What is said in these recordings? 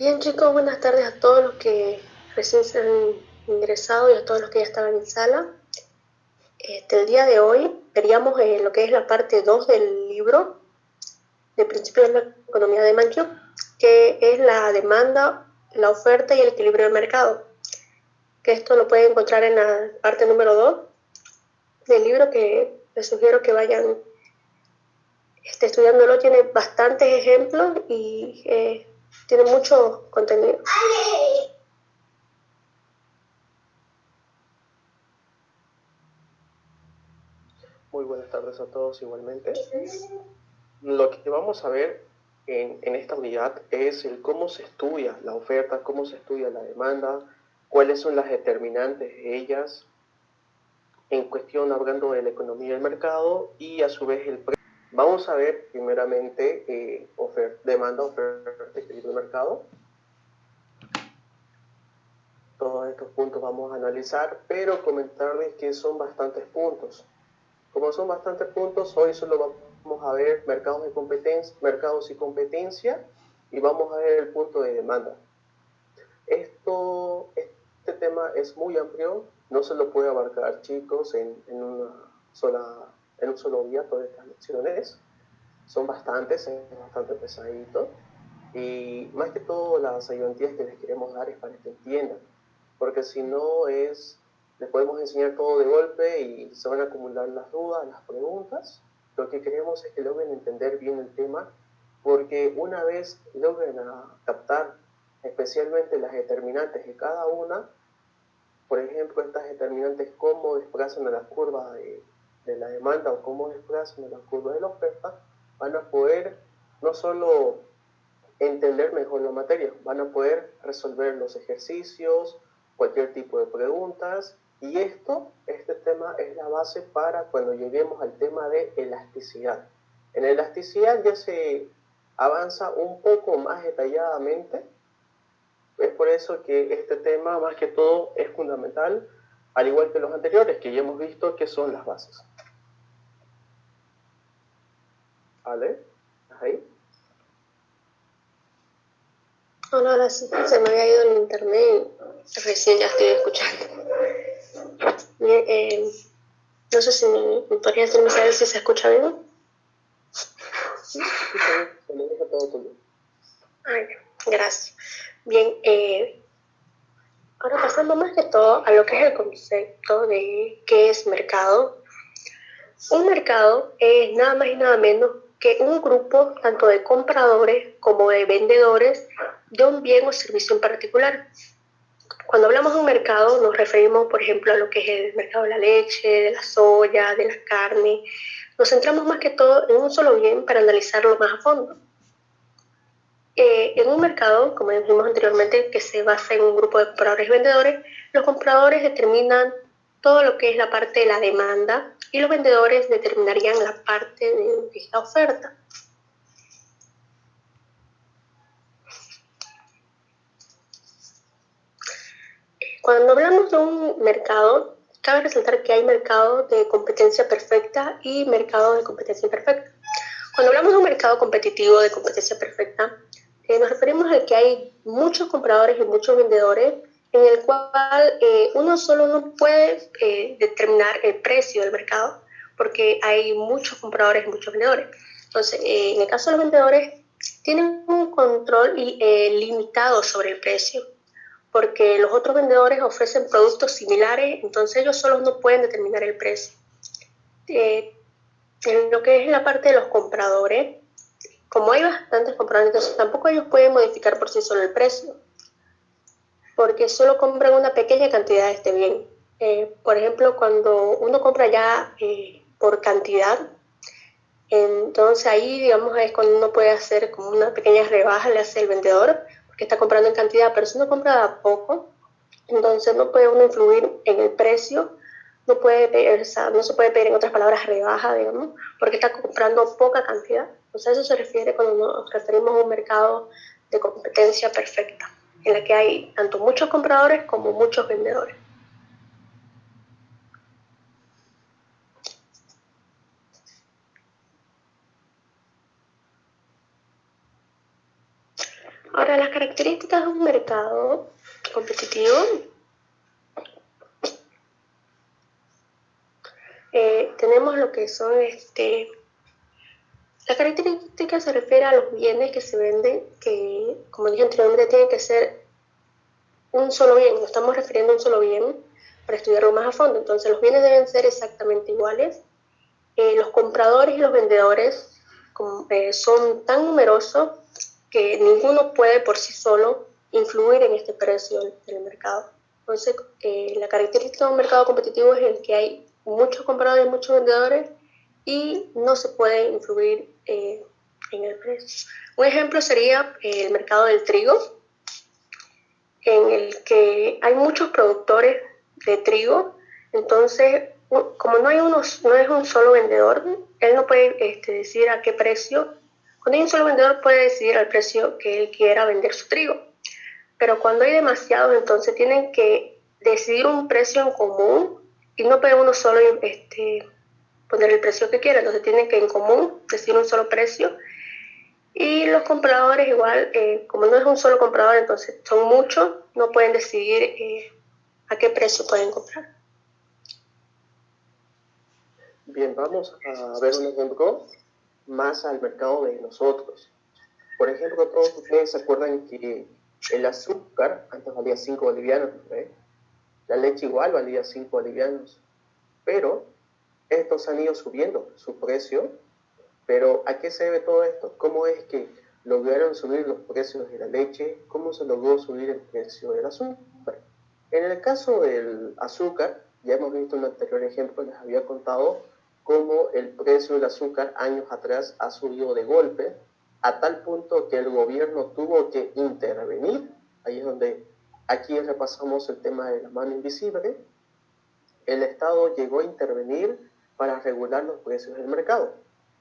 Bien chicos, buenas tardes a todos los que recién se han ingresado y a todos los que ya estaban en sala. El día de hoy veríamos lo que es la parte 2 del libro de Principios de la Economía de Mankiw, que es la demanda, la oferta y el equilibrio del mercado. Que esto lo pueden encontrar en la parte número 2 del libro, que les sugiero que vayan estudiándolo. Tiene bastantes ejemplos y tiene mucho contenido. Muy buenas tardes a todos igualmente. Lo que vamos a ver en esta unidad es el cómo se estudia la oferta, cómo se estudia la demanda, cuáles son las determinantes de ellas, en cuestión hablando de la economía del mercado y a su vez el precio. Vamos a ver primeramente demanda, oferta, equilibrio del mercado. Todos estos puntos vamos a analizar, pero comentarles que son bastantes puntos. Como son bastantes puntos, hoy solo vamos a ver mercados y competencia y vamos a ver el punto de demanda. Este tema es muy amplio, no se lo puede abarcar, chicos, en un solo día todas estas lecciones. Son bastantes, es bastante pesadito. Y más que todo las ayudantías que les queremos dar es para que entiendan, porque si no les podemos enseñar todo de golpe y se van a acumular las dudas, las preguntas. Lo que queremos es que logren entender bien el tema, porque una vez logren captar especialmente las determinantes de cada una, por ejemplo, estas determinantes, cómo desplazan a la curva de la demanda o cómo desplazan a la curva de la oferta, van a poder no solo entender mejor la materia, van a poder resolver los ejercicios, cualquier tipo de preguntas, y este tema es la base para cuando lleguemos al tema de elasticidad. En elasticidad ya se avanza un poco más detalladamente, es por eso que este tema más que todo es fundamental, al igual que los anteriores que ya hemos visto que son las bases. ¿Vale? ¿Ahí? Ahora sí, se me había ido el internet y recién ya estoy escuchando. Bien, no sé si me podrías decirme saber si se escucha bien. Sí, se me deja todo tuyo. Ay, gracias. Bien, ahora pasando más que todo a lo que es el concepto de qué es mercado. Un mercado es nada más y nada menos que un grupo tanto de compradores como de vendedores de un bien o servicio en particular. Cuando hablamos de un mercado nos referimos, por ejemplo, a lo que es el mercado de la leche, de la soya, de la carne. Nos centramos más que todo en un solo bien para analizarlo más a fondo. En un mercado, como dijimos anteriormente, que se basa en un grupo de compradores y vendedores, los compradores determinan todo lo que es la parte de la demanda y los vendedores determinarían la parte de la oferta. Cuando hablamos de un mercado, cabe resaltar que hay mercado de competencia perfecta y mercado de competencia imperfecta. Cuando hablamos de un mercado competitivo de competencia perfecta, nos referimos a que hay muchos compradores y muchos vendedores en el cual uno solo no puede determinar el precio del mercado porque hay muchos compradores y muchos vendedores. Entonces, en el caso de los vendedores, tienen un control limitado sobre el precio porque los otros vendedores ofrecen productos similares, entonces ellos solos no pueden determinar el precio. En lo que es la parte de los compradores, como hay bastantes compradores, entonces tampoco ellos pueden modificar por sí solo el precio, porque solo compran una pequeña cantidad de este bien. Por ejemplo, cuando uno compra ya por cantidad, entonces ahí, digamos, es cuando uno puede hacer como una pequeña rebaja, le hace el vendedor, porque está comprando en cantidad, pero si uno compra de a poco, entonces no puede uno influir en el precio, no se puede pedir en otras palabras rebaja, digamos, porque está comprando poca cantidad. Entonces a eso se refiere cuando nos referimos a un mercado de competencia perfecta, en la que hay tanto muchos compradores como muchos vendedores. Ahora Para las características de un mercado competitivo, tenemos lo que son, la característica se refiere a los bienes que se venden, que como dije anteriormente tienen que ser un solo bien, nos estamos refiriendo a un solo bien para estudiarlo más a fondo. Entonces los bienes deben ser exactamente iguales. Los compradores y los vendedores son tan numerosos que ninguno puede por sí solo influir en este precio del mercado. Entonces, la característica de un mercado competitivo es el que hay muchos compradores y muchos vendedores y no se puede influir en el precio. Un ejemplo sería el mercado del trigo, en el que hay muchos productores de trigo. Entonces, como no es un solo vendedor, él no puede decir a qué precio. Cuando hay un solo vendedor puede decidir al precio que él quiera vender su trigo. Pero cuando hay demasiados, entonces tienen que decidir un precio en común y no puede uno solo poner el precio que quiera. Entonces tienen que en común decidir un solo precio. Y los compradores igual, como no es un solo comprador, entonces son muchos, no pueden decidir a qué precio pueden comprar. Bien, vamos a ver un ejemplo más al mercado de nosotros. Por ejemplo, todos ustedes se acuerdan que el azúcar antes valía 5 bolivianos, ¿eh? La leche igual valía 5 bolivianos, pero estos han ido subiendo su precio. Pero ¿a qué se debe todo esto? ¿Cómo es que lograron subir los precios de la leche? ¿Cómo se logró subir el precio del azúcar? En el caso del azúcar, ya hemos visto en un anterior ejemplo, les había contado cómo el precio del azúcar años atrás ha subido de golpe, a tal punto que el gobierno tuvo que intervenir. Ahí es donde aquí repasamos el tema de la mano invisible. El Estado llegó a intervenir para regular los precios del mercado.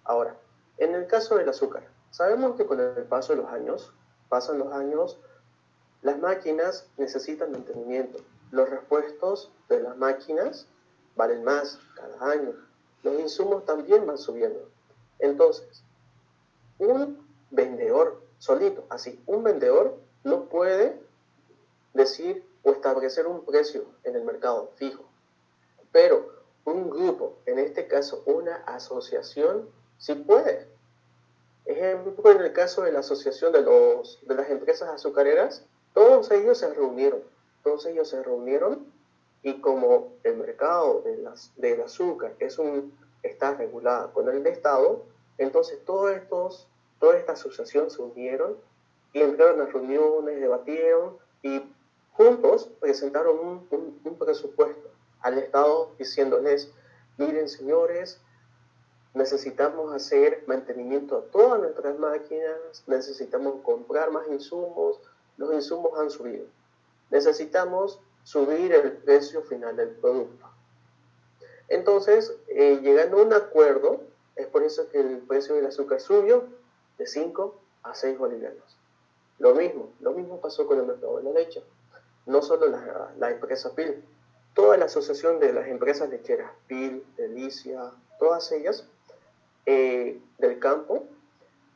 Ahora, en el caso del azúcar, sabemos que con el paso de los años, las máquinas necesitan mantenimiento. Los repuestos de las máquinas valen más cada año. Los insumos también van subiendo. Entonces, un vendedor solito, así, un vendedor no puede decir o establecer un precio en el mercado fijo. Pero un grupo, en este caso una asociación, sí puede. Ejemplo, en el caso de la asociación de las empresas azucareras, todos ellos se reunieron y como el mercado del azúcar está regulado con el Estado, entonces toda esta asociación se unieron y entraron a reuniones, debatieron y juntos presentaron un presupuesto al Estado diciéndoles: miren señores, necesitamos hacer mantenimiento a todas nuestras máquinas, necesitamos comprar más insumos, los insumos han subido, necesitamos subir el precio final del producto. Entonces, llegando a un acuerdo, es por eso que el precio del azúcar subió de 5 a 6 bolivianos. Lo mismo pasó con el mercado de la leche. No solo la empresa PIL, toda la asociación de las empresas lecheras, PIL, Delicia, todas ellas del campo,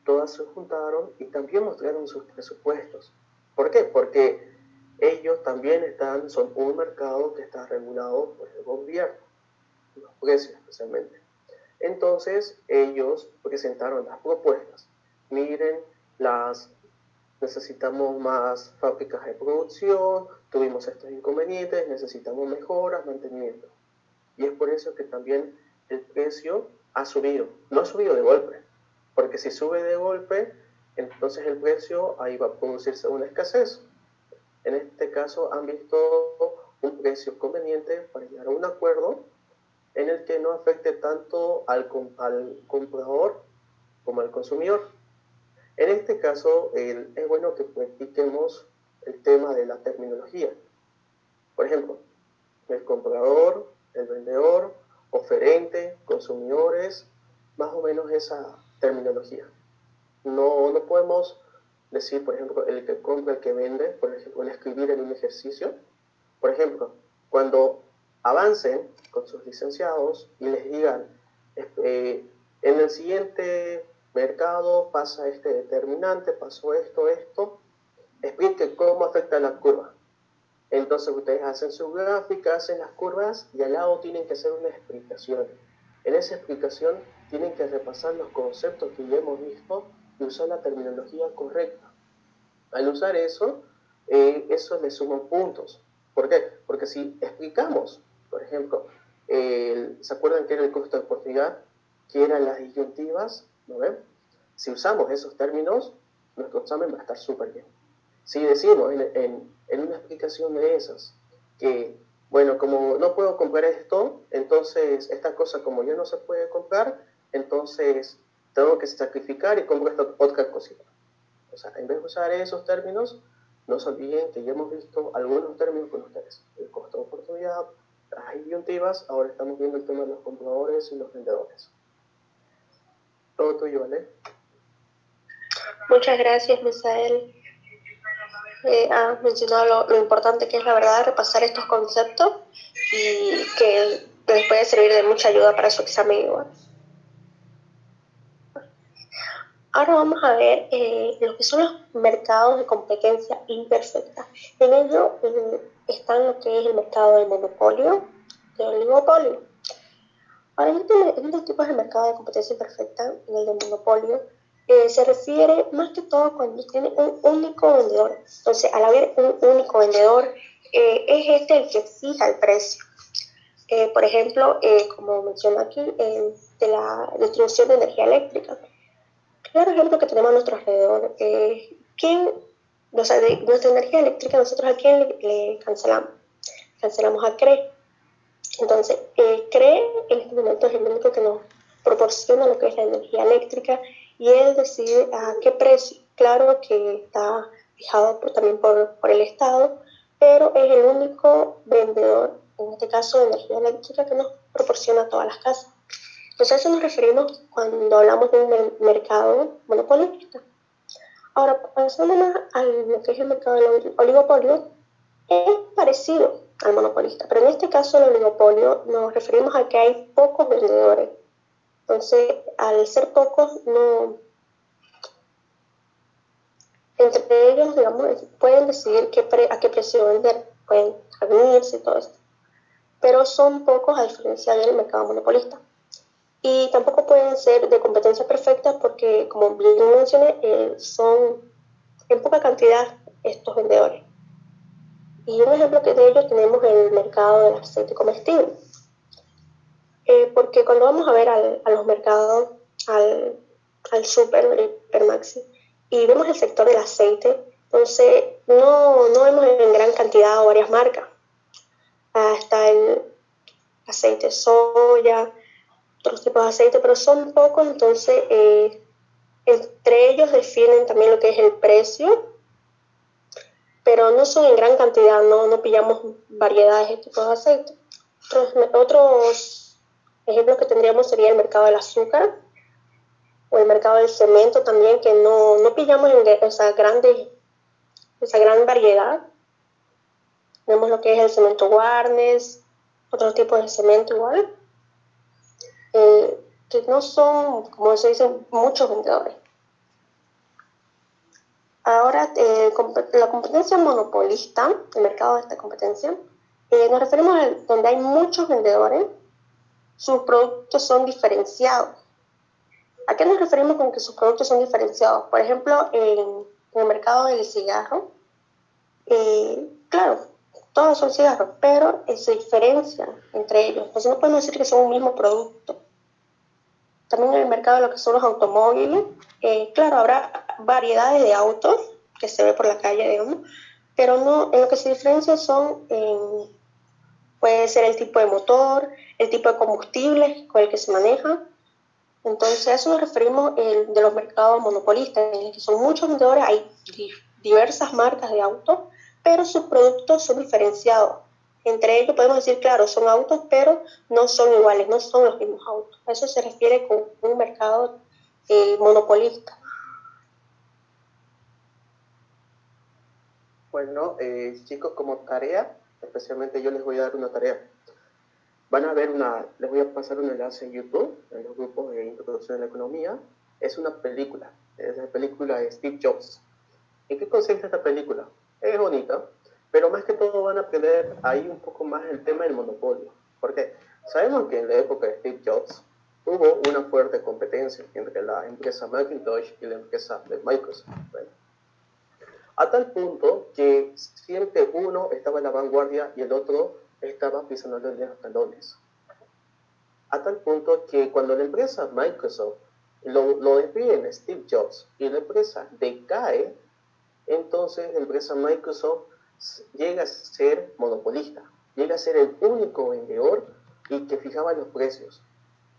todas se juntaron y también mostraron sus presupuestos. ¿Por qué? Porque ellos también son un mercado que está regulado por el gobierno, los precios especialmente. Entonces ellos presentaron las propuestas. Miren, necesitamos más fábricas de producción, tuvimos estos inconvenientes, necesitamos mejoras, mantenimiento. Y es por eso que también el precio ha subido. No ha subido de golpe, porque si sube de golpe, entonces el precio, ahí va a producirse una escasez. En este caso han visto un precio conveniente para llegar a un acuerdo en el que no afecte tanto al comprador como al consumidor. En este caso, es bueno que practiquemos el tema de la terminología. Por ejemplo, el comprador, el vendedor, oferente, consumidores, más o menos esa terminología. No podemos decir, por ejemplo, el que compra, el que vende, por ejemplo, el escribir en un ejercicio. Por ejemplo, cuando avancen con sus licenciados y les digan, en el siguiente mercado pasa este determinante, pasó esto, afecta la curva. Entonces ustedes hacen su gráfica, hacen las curvas y al lado tienen que hacer una explicación. En esa explicación tienen que repasar los conceptos que ya hemos visto y usar la terminología correcta. Al usar eso, eso le suma puntos. ¿Por qué? Porque si explicamos, por ejemplo, ¿se acuerdan que era el costo de oportunidad? Que eran las disyuntivas, ¿no ven? Si usamos esos términos, nuestro examen va a estar súper bien. Si decimos en una explicación de esas que, bueno, como no puedo comprar esto, entonces esta cosa como ya no se puede comprar, entonces tengo que sacrificar y compro esta otra cosita. O sea, en vez de usar esos términos, no se olviden que ya hemos visto algunos términos con ustedes. El costo de oportunidad, las disyuntivas, ahora estamos viendo el tema de los compradores y los vendedores. Todo tuyo, ¿vale? Muchas gracias, Misael. Has mencionado lo importante que es, la verdad, repasar estos conceptos y que les puede servir de mucha ayuda para su examen igual. Ahora vamos a ver lo que son los mercados de competencia imperfecta. En ello están lo que es el mercado de monopolio, de oligopolio. Ahora, en estos tipos de mercado de competencia imperfecta, en el de monopolio, se refiere más que todo cuando tiene un único vendedor. Entonces, al haber un único vendedor, es este el que fija el precio. Por ejemplo, como menciona aquí, de la distribución de energía eléctrica. Claro ejemplo que tenemos a nuestro alrededor. O sea, de nuestra energía eléctrica, nosotros a quién le cancelamos? Cancelamos a CRE. Entonces, CRE en este momento es el único que nos proporciona lo que es la energía eléctrica y él decide a qué precio. Claro que está fijado también por el Estado, pero es el único vendedor, en este caso de energía eléctrica, que nos proporciona a todas las casas. Entonces, a eso nos referimos cuando hablamos de un mercado monopolista. Ahora, pasándonos a lo que es el mercado del oligopolio, es parecido al monopolista, pero en este caso el oligopolio nos referimos a que hay pocos vendedores. Entonces, al ser pocos, no, entre ellos, digamos, pueden decidir a qué precio vender, pueden reunirse y todo esto, pero son pocos a diferencia del mercado monopolista. Y tampoco pueden ser de competencia perfecta porque, como bien mencioné, son en poca cantidad estos vendedores. Y un ejemplo de ello tenemos el mercado del aceite comestible. Porque cuando vamos a ver a los mercados, al super, el hipermaxi, y vemos el sector del aceite, entonces no vemos en gran cantidad o varias marcas. Está el aceite de soya, otros tipos de aceite, pero son pocos, entonces entre ellos definen también lo que es el precio, pero no son en gran cantidad, no pillamos variedades de tipos de aceite. Otros ejemplos que tendríamos sería el mercado del azúcar o el mercado del cemento también, que no pillamos esa gran variedad. Tenemos lo que es el cemento Warnes, otros tipos de cemento igual, que no son, como se dice, muchos vendedores. Ahora, la competencia monopolista, el mercado de esta competencia, nos referimos a donde hay muchos vendedores, sus productos son diferenciados. ¿A qué nos referimos con que sus productos son diferenciados? Por ejemplo, en el mercado del cigarro, claro, todos son cigarros, pero se diferencian entre ellos. Entonces no podemos decir que son un mismo producto. También en el mercado de lo que son los automóviles, claro, habrá variedades de autos que se ve por la calle, digamos, pero no, en lo que se diferencia puede ser el tipo de motor, el tipo de combustible con el que se maneja. Entonces, a eso nos referimos de los mercados monopolistas, en el que son muchos vendedores, hay diversas marcas de autos, pero sus productos son diferenciados. Entre ellos podemos decir, claro, son autos, pero no son iguales, no son los mismos autos. A eso se refiere con un mercado monopolista. Bueno, chicos, como tarea, especialmente yo les voy a dar una tarea. Van a ver les voy a pasar un enlace en YouTube, en los grupos de Introducción a la Economía. Es una película, es la película de Steve Jobs. ¿En qué consiste esta película? es bonita, pero más que todo van a aprender ahí un poco más el tema del monopolio. Porque sabemos que en la época de Steve Jobs hubo una fuerte competencia entre la empresa Macintosh y la empresa de Microsoft. ¿Verdad? A tal punto que siempre uno estaba en la vanguardia y el otro estaba pisándole los talones. A tal punto que cuando la empresa Microsoft lo despiden Steve Jobs y la empresa decae, entonces la empresa Microsoft llega a ser monopolista, llega a ser el único vendedor y que fijaba los precios,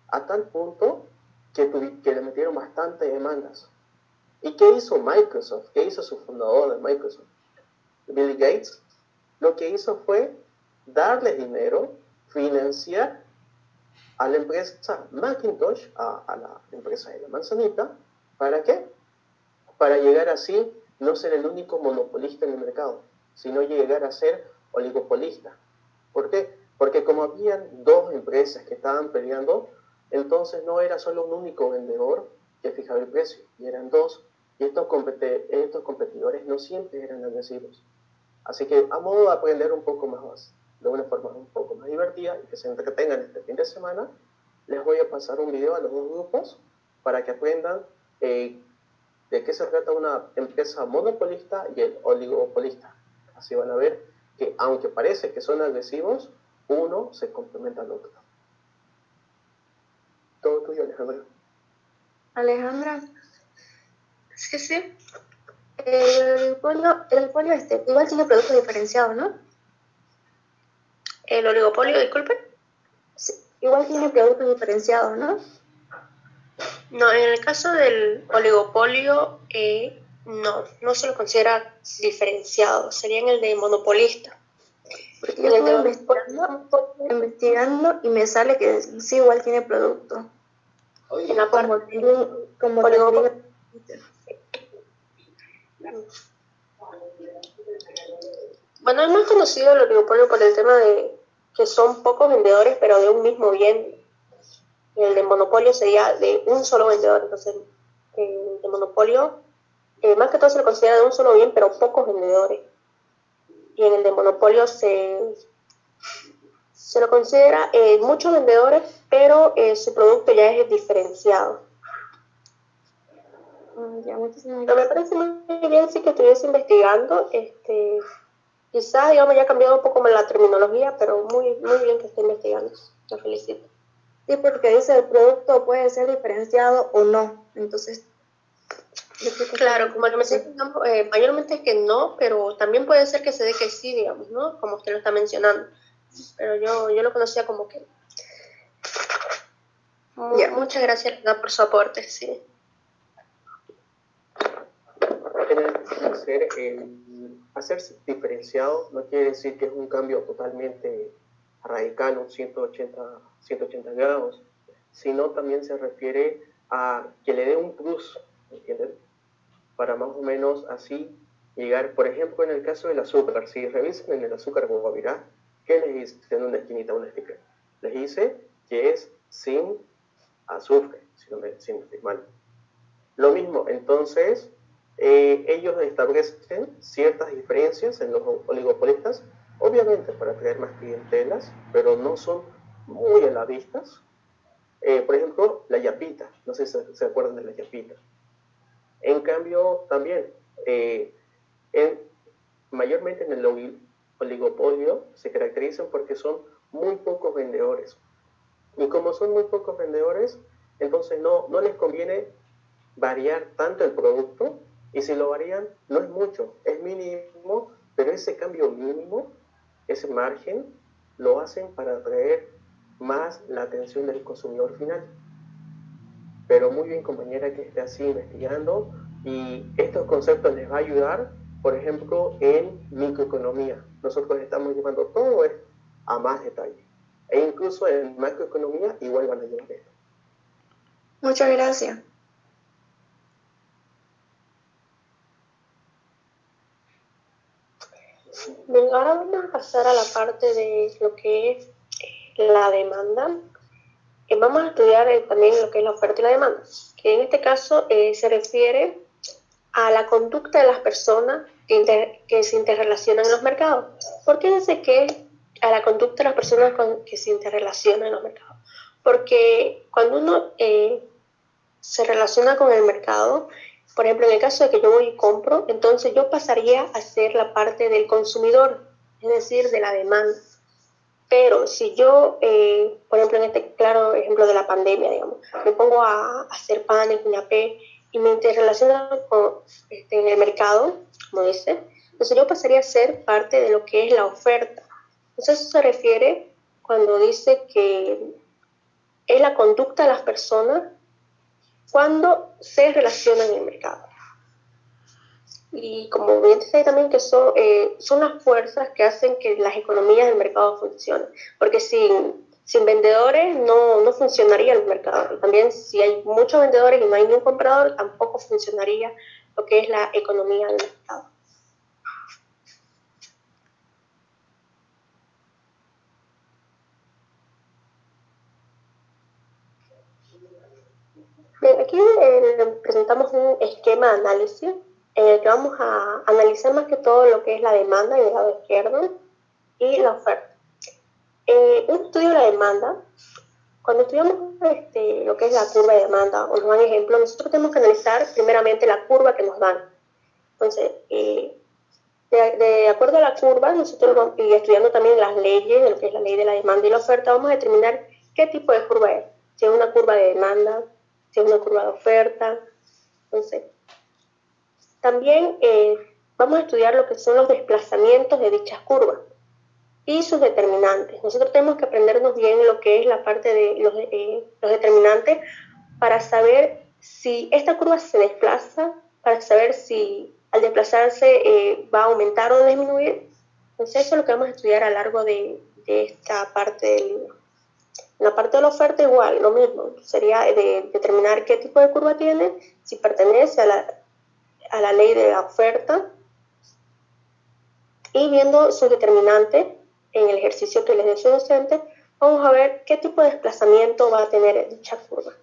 a tal punto que le metieron bastantes demandas. ¿Y qué hizo Microsoft? ¿Qué hizo su fundador de Microsoft? Bill Gates. Lo que hizo fue darle dinero, financiar a la empresa Macintosh, a la empresa de la manzanita. ¿Para qué? Para llegar así, no ser el único monopolista en el mercado, sino llegar a ser oligopolista. ¿Por qué? Porque como habían dos empresas que estaban peleando, entonces no era solo un único vendedor que fijaba el precio, y eran dos, y estos competidores no siempre eran agresivos. Así que a modo de aprender un poco más, de una forma un poco más divertida y que se entretengan este fin de semana, les voy a pasar un video a los dos grupos para que aprendan de qué se trata una empresa monopolista y el oligopolista. Así van a ver que aunque parece que son agresivos, uno se complementa al otro. Todo tuyo, Alejandra. Alejandra, Sí, sí. el polio igual tiene productos diferenciados, ¿no? El oligopolio, disculpe. Sí, igual tiene productos diferenciados, ¿no? No, en el caso del oligopolio, no se lo considera diferenciado, sería en el de monopolista. Porque yo estuve investigando y me sale que sí igual tiene productos. En la parte como bueno, es más conocido el oligopolio por el tema de que son pocos vendedores, pero de un mismo bien. El de monopolio sería de un solo vendedor. Entonces, el de monopolio, más que todo se lo considera de un solo bien, pero pocos vendedores. Y en el de monopolio se lo considera muchos vendedores, pero su producto ya es diferenciado. Pero me parece muy bien sí que estuviese investigando, quizás digamos ya ha cambiado un poco más la terminología, pero muy bien que esté investigando, lo felicito. Sí, porque dice el producto puede ser diferenciado o no, entonces yo creo que claro, como que me estoy digamos, mayormente es que no, pero también puede ser que se dé que sí, digamos, ¿no? Como usted lo está mencionando, pero yo lo conocía como que muchas gracias por su aporte, sí. Hacerse diferenciado no quiere decir que es un cambio totalmente radical, un 180 grados, sino también se refiere a que le dé un plus, ¿entienden? Para más o menos así llegar, por ejemplo, en el caso del azúcar, si revisan en el azúcar Guavirá, ¿qué les dice en una esquinita, un sticker? Les dice que es sin azufre, si no estoy mal. Lo mismo, entonces, ellos establecen ciertas diferencias en los oligopolistas, obviamente para atraer más clientelas, pero no son muy a la vista. Por ejemplo, la yapita, no sé si se acuerdan de la yapita. En cambio, también, mayormente en el oligopolio se caracterizan porque son muy pocos vendedores. Y como son muy pocos vendedores, entonces no les conviene variar tanto el producto, y si lo varían no es mucho, es mínimo, pero ese cambio mínimo, ese margen, lo hacen para atraer más la atención del consumidor final. Pero muy bien, compañera, que esté así investigando, y estos conceptos les va a ayudar, por ejemplo, en microeconomía. Nosotros estamos llevando todo esto a más detalle, e incluso en macroeconomía igual van a llevar esto. Muchas gracias. Bien, ahora vamos a pasar a la parte de lo que es la demanda. Vamos a estudiar también lo que es la oferta y la demanda, que en este caso se refiere a la conducta de las personas que se interrelacionan en los mercados. ¿Por qué dice que a la conducta de las personas que se interrelacionan en los mercados? Porque cuando uno se relaciona con el mercado, por ejemplo, en el caso de que yo voy y compro, entonces yo pasaría a ser la parte del consumidor, es decir, de la demanda. Pero si yo, por ejemplo, en este claro ejemplo de la pandemia, digamos, me pongo a hacer panes, ñapé, y me interrelaciono en el mercado, como dice, entonces yo pasaría a ser parte de lo que es la oferta. Entonces eso se refiere cuando dice que es la conducta de las personas cuando se relacionan en el mercado. Y como bien dice también que son las fuerzas que hacen que las economías del mercado funcionen, porque sin vendedores no funcionaría el mercado. Y también si hay muchos vendedores y no hay ni un comprador, tampoco funcionaría lo que es la economía del mercado. Bien, aquí presentamos un esquema de análisis en el que vamos a analizar más que todo lo que es la demanda en el lado izquierdo y la oferta. Un estudio de la demanda, cuando estudiamos lo que es la curva de demanda o nos dan ejemplos, nosotros tenemos que analizar primeramente la curva que nos dan. Entonces, de acuerdo a la curva, nosotros vamos, y estudiando también las leyes, de lo que es la ley de la demanda y la oferta, vamos a determinar qué tipo de curva es. Si es una curva de demanda, si es una curva de oferta. Entonces, también vamos a estudiar lo que son los desplazamientos de dichas curvas y sus determinantes. Nosotros tenemos que aprendernos bien lo que es la parte de los determinantes para saber si esta curva se desplaza, para saber si al desplazarse va a aumentar o disminuir. Entonces eso es lo que vamos a estudiar a lo largo de esta parte del libro. En la parte de la oferta igual, lo mismo, sería de determinar qué tipo de curva tiene, si pertenece a la ley de la oferta, y viendo sus determinantes en el ejercicio que les dé su docente, vamos a ver qué tipo de desplazamiento va a tener dicha curva.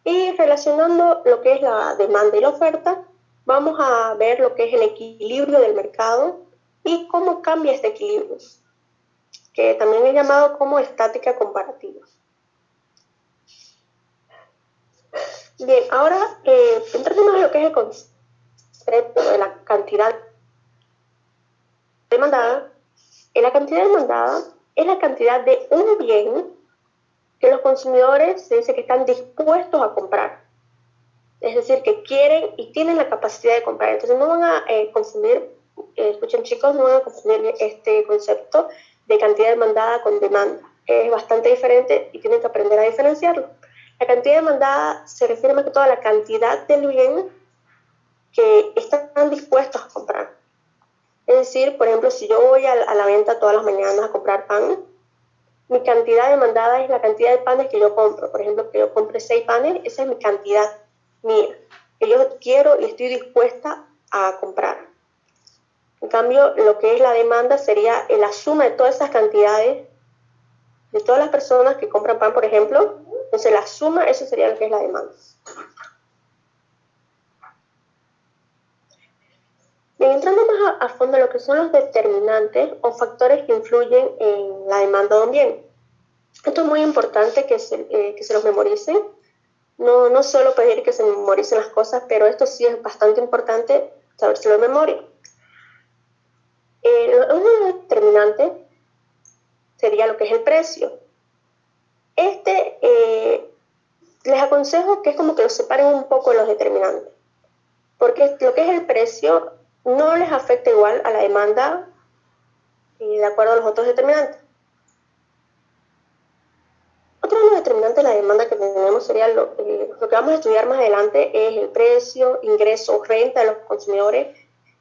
Y relacionando lo que es la demanda y la oferta, vamos a ver lo que es el equilibrio del mercado y cómo cambia este equilibrio, que también es llamado como estática comparativa. Bien, ahora entremos en lo que es el concepto de la cantidad demandada. La cantidad demandada es la cantidad de un bien que los consumidores se dice que están dispuestos a comprar. Es decir, que quieren y tienen la capacidad de comprar. Entonces no van a confundir, escuchen chicos, no van a confundir este concepto de cantidad demandada con demanda. Es bastante diferente y tienen que aprender a diferenciarlo. La cantidad demandada se refiere más que todo a la cantidad del bien que están dispuestos a comprar. Es decir, por ejemplo, si yo voy a la venta todas las mañanas a comprar pan, mi cantidad demandada es la cantidad de panes que yo compro. Por ejemplo, que yo compre 6 panes, esa es mi cantidad mía, que yo quiero y estoy dispuesta a comprar. En cambio, lo que es la demanda sería la suma de todas esas cantidades, de todas las personas que compran pan, por ejemplo. Entonces, la suma, eso sería lo que es la demanda. Bien, entrando más a fondo en lo que son los determinantes o factores que influyen en la demanda de un bien. Esto es muy importante que se los memoricen. No solo pedir que se memoricen las cosas, pero esto sí es bastante importante sabérselo de memoria. Uno de los determinantes sería lo que es el precio. Les aconsejo que es como que los separen un poco de los determinantes, porque lo que es el precio no les afecta igual a la demanda de acuerdo a los otros determinantes. Otro de los determinantes de la demanda que tenemos sería lo que vamos a estudiar más adelante, es el precio, ingreso, renta de los consumidores.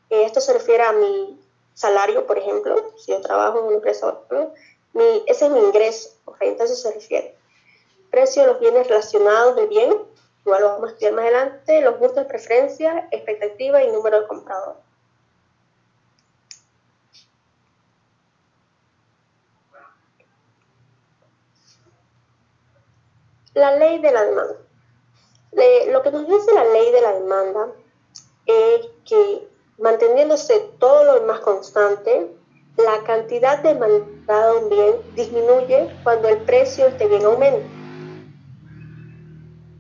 Esto se refiere a mi salario, por ejemplo, si yo trabajo en una empresa, ese es mi ingreso, renta, eso se refiere. Precio de los bienes relacionados del bien, igual lo vamos a estudiar más adelante, los gustos de preferencia, expectativa y número de compradores. La ley de la demanda. Lo que nos dice la ley de la demanda es que manteniéndose todo lo demás constante, la cantidad demandada de un bien disminuye cuando el precio de este bien aumenta.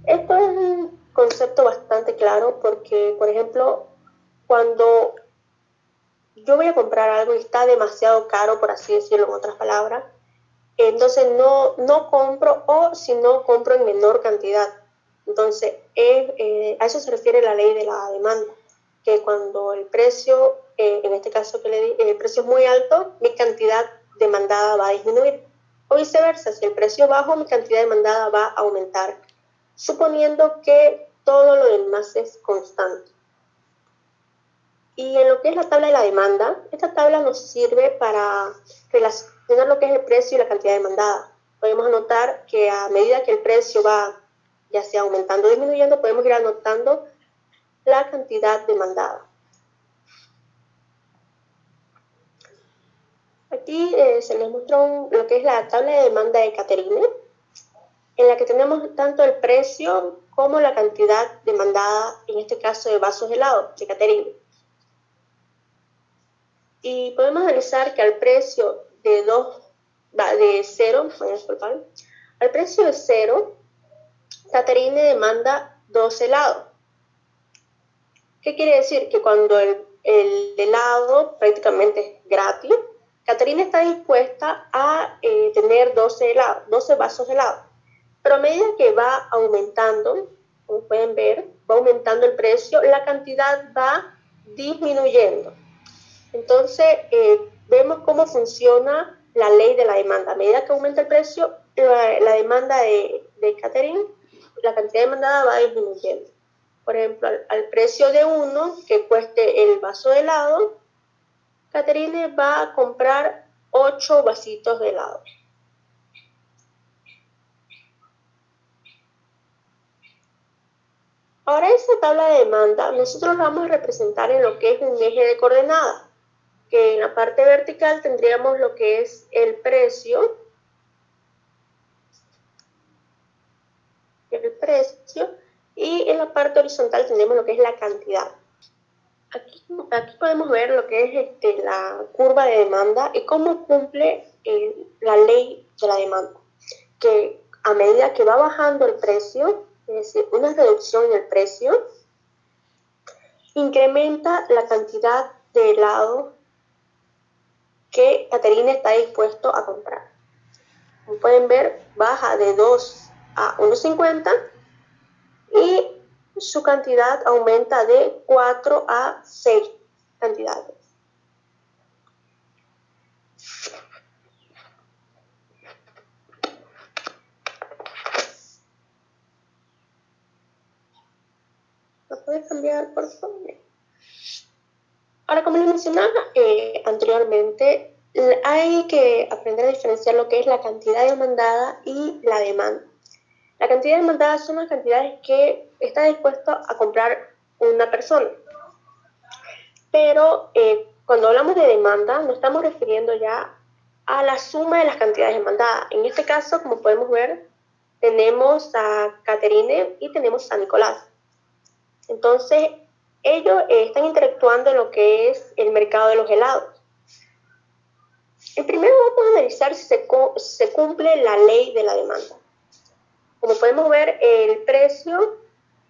Esto es un concepto bastante claro porque, por ejemplo, cuando yo voy a comprar algo y está demasiado caro, por así decirlo en otras palabras, entonces no compro, o si no compro en menor cantidad. Entonces, a eso se refiere la ley de la demanda, que cuando el precio, en este caso que le di, el precio es muy alto, mi cantidad demandada va a disminuir. O viceversa, si el precio es bajo, mi cantidad demandada va a aumentar, suponiendo que todo lo demás es constante. Y en lo que es la tabla de la demanda, esta tabla nos sirve para relacionar lo que es el precio y la cantidad demandada. Podemos anotar que a medida que el precio va ya sea aumentando o disminuyendo, podemos ir anotando la cantidad demandada. Aquí se les mostró lo que es la tabla de demanda de Catherine, en la que tenemos tanto el precio como la cantidad demandada, en este caso de vasos helados de Catherine. Y podemos analizar que al precio de 0, al precio de 0, Catherine demanda 2 helados. ¿Qué quiere decir? Que cuando el helado prácticamente es gratis, Catherine está dispuesta a tener 12 vasos de helado. Pero a medida que va aumentando, como pueden ver, va aumentando el precio, la cantidad va disminuyendo. Entonces, vemos cómo funciona la ley de la demanda. A medida que aumenta el precio, la demanda de Catherine, la cantidad demandada va disminuyendo. Por ejemplo, al precio de 1 que cueste el vaso de helado, Catherine va a comprar 8 vasitos de helado. Ahora esa tabla de demanda nosotros la vamos a representar en lo que es un eje de coordenadas, que en la parte vertical tendríamos lo que es el precio, y en la parte horizontal tendremos lo que es la cantidad. Aquí podemos ver lo que es la curva de demanda y cómo cumple la ley de la demanda, que a medida que va bajando el precio, es decir, una reducción en el precio, incrementa la cantidad de helado que Catherine está dispuesto a comprar. Como pueden ver, baja de 2 a 1,50 y su cantidad aumenta de 4 a 6 cantidades. ¿Lo puedes cambiar, por favor? Ahora, como les mencionaba anteriormente, hay que aprender a diferenciar lo que es la cantidad demandada y la demanda. La cantidad demandada son las cantidades que está dispuesto a comprar una persona. Pero cuando hablamos de demanda, nos estamos refiriendo ya a la suma de las cantidades demandadas. En este caso, como podemos ver, tenemos a Catherine y tenemos a Nicolás. Entonces, ellos están interactuando en lo que es el mercado de los helados. Primero vamos a analizar si se cumple la ley de la demanda. Como podemos ver, el precio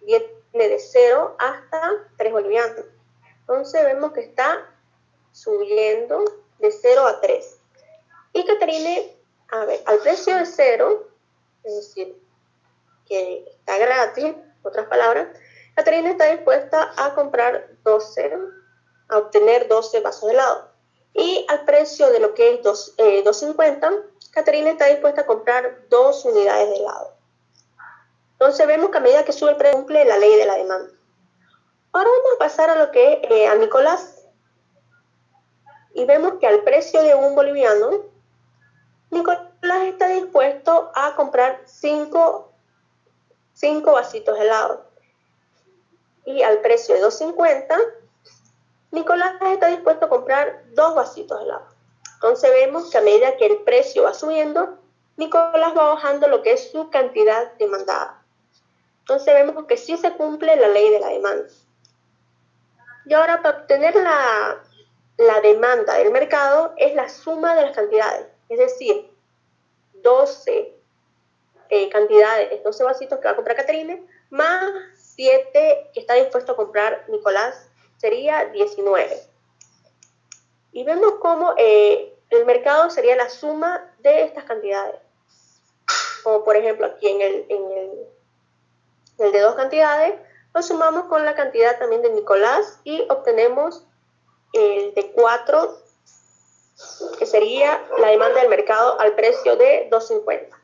viene de 0 hasta 3 bolivianos. Entonces vemos que está subiendo de 0 a 3. Y Catherine, al precio de 0, es decir, que está gratis, en otras palabras, Catherine está dispuesta a comprar 12, a obtener 12 vasos de helado. Y al precio de lo que es 2.50, Catherine está dispuesta a comprar 2 unidades de helado. Entonces vemos que a medida que sube el precio, cumple la ley de la demanda. Ahora vamos a pasar a lo que es a Nicolás. Y vemos que al precio de 1 boliviano, Nicolás está dispuesto a comprar 5 vasitos de helado. Y al precio de 2.50, Nicolás está dispuesto a comprar 2 vasitos de helado. Entonces vemos que a medida que el precio va subiendo, Nicolás va bajando lo que es su cantidad demandada. Entonces vemos que sí se cumple la ley de la demanda. Y ahora para obtener la demanda del mercado es la suma de las cantidades, es decir, 12 cantidades, 12 vasitos que va a comprar Caterine, más 7 que está dispuesto a comprar Nicolás, sería 19. Y vemos cómo el mercado sería la suma de estas cantidades. Como por ejemplo aquí en el de 2 cantidades, lo sumamos con la cantidad también de Nicolás y obtenemos el de 4, que sería la demanda del mercado al precio de 2.50.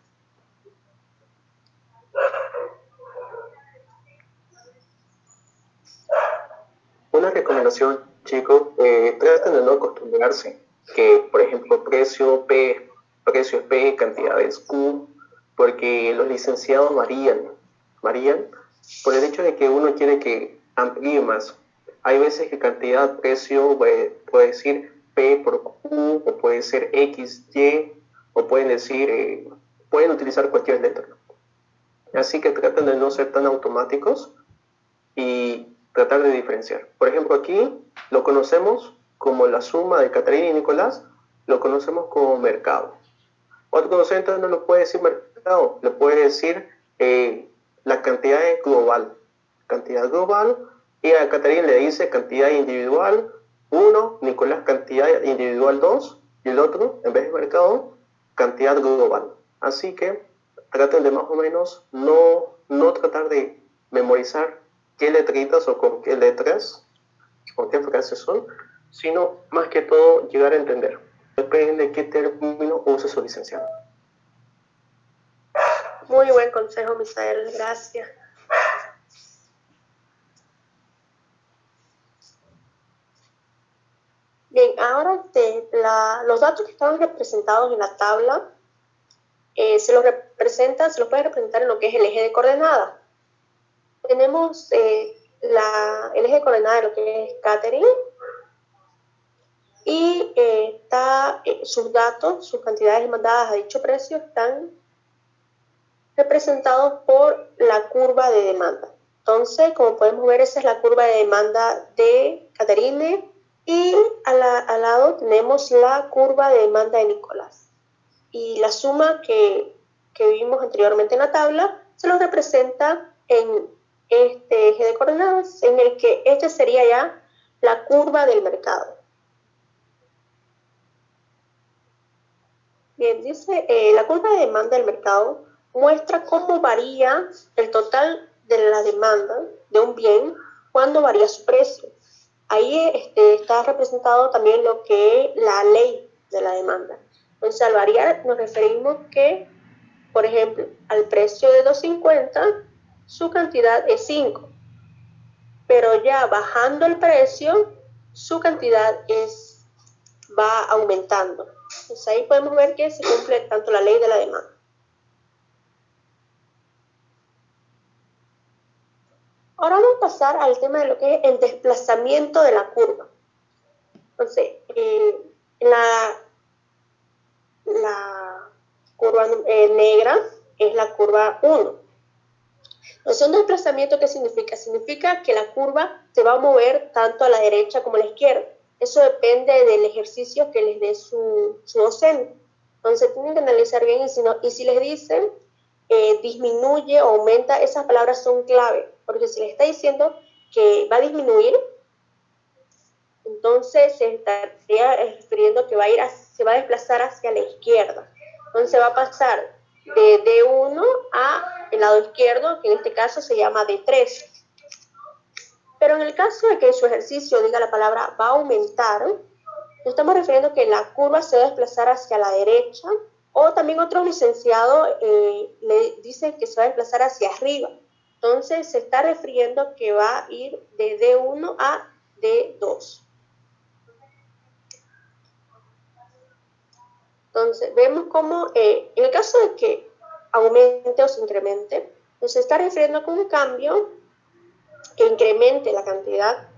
Una recomendación, chicos, traten de no acostumbrarse que, por ejemplo, precio es P, cantidades Q, porque los licenciados varían por el hecho de que uno quiere que amplíe más. Hay veces que cantidad, precio puede decir P por Q, o puede ser X, Y, o pueden decir, pueden utilizar cualquier letra. Así que traten de no ser tan automáticos y tratar de diferenciar. Por ejemplo, aquí lo conocemos como la suma de Caterina y Nicolás, lo conocemos como mercado. Otro docente no lo puede decir mercado, le puede decir la cantidad global. Cantidad global, y a Caterina le dice cantidad individual 1, Nicolás cantidad individual 2, y el otro, en vez de mercado, cantidad global. Así que traten de más o menos no tratar de memorizar qué letritas o con qué letras o qué frases son, sino más que todo llegar a entender. Depende de qué término use su licenciado. Muy buen consejo, Misael, gracias. Bien, ahora los datos que estaban representados en la tabla se los puede representar en lo que es el eje de coordenadas. Tenemos el eje de coordenadas de lo que es Caterine y sus datos, sus cantidades demandadas a dicho precio están representados por la curva de demanda. Entonces, como podemos ver, esa es la curva de demanda de Caterine y al lado tenemos la curva de demanda de Nicolás. Y la suma que vimos anteriormente en la tabla se lo representa en este eje de coordenadas, en el que esta sería ya la curva del mercado. Bien, dice, la curva de demanda del mercado muestra cómo varía el total de la demanda de un bien cuando varía su precio. Ahí está representado también lo que es la ley de la demanda. Entonces, al variar nos referimos que, por ejemplo, al precio de 2.50, su cantidad es 5. Pero ya bajando el precio, su cantidad va aumentando. Entonces, ahí podemos ver que se cumple tanto la ley de la demanda. Ahora vamos a pasar al tema de lo que es el desplazamiento de la curva. Entonces, la curva negra es la curva 1. Entonces, un desplazamiento, ¿qué significa? Significa que la curva se va a mover tanto a la derecha como a la izquierda. Eso depende del ejercicio que les dé su docente. Entonces, tienen que analizar bien y si les dicen disminuye o aumenta, esas palabras son clave, porque si les está diciendo que va a disminuir, entonces se estaría refiriendo que se va a desplazar hacia la izquierda. Entonces va a pasar de D1 a el lado izquierdo, que en este caso se llama D3. Pero en el caso de que su ejercicio diga la palabra va a aumentar, nos estamos refiriendo que la curva se va a desplazar hacia la derecha, o también otros licenciados le dicen que se va a desplazar hacia arriba. Entonces se está refiriendo que va a ir de D1 a D2. Entonces vemos cómo en el caso de que aumente o se incremente, nos está refiriendo con un cambio que incremente la cantidad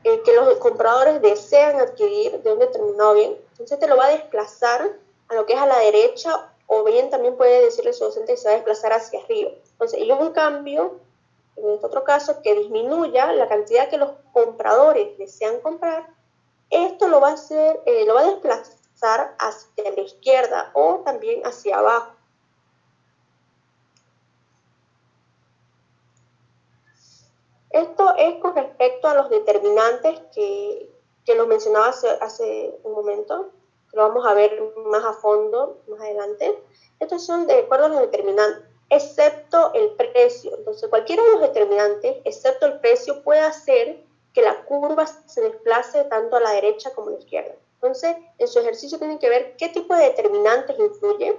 que los compradores desean adquirir de un determinado bien. Entonces te lo va a desplazar a lo que es a la derecha, o bien también puede decirle a su docente que se va a desplazar hacia arriba. Entonces, y un cambio en este otro caso, que disminuya la cantidad que los compradores desean comprar, esto lo va a hacer, lo va a desplazar hacia la izquierda o también hacia abajo. Esto es con respecto a los determinantes que los mencionaba hace un momento. Lo vamos a ver más a fondo más adelante. Estos son de acuerdo a los determinantes, excepto el precio. Entonces, cualquiera de los determinantes, excepto el precio, puede hacer que la curva se desplace tanto a la derecha como a la izquierda. Entonces, en su ejercicio tienen que ver qué tipo de determinantes influyen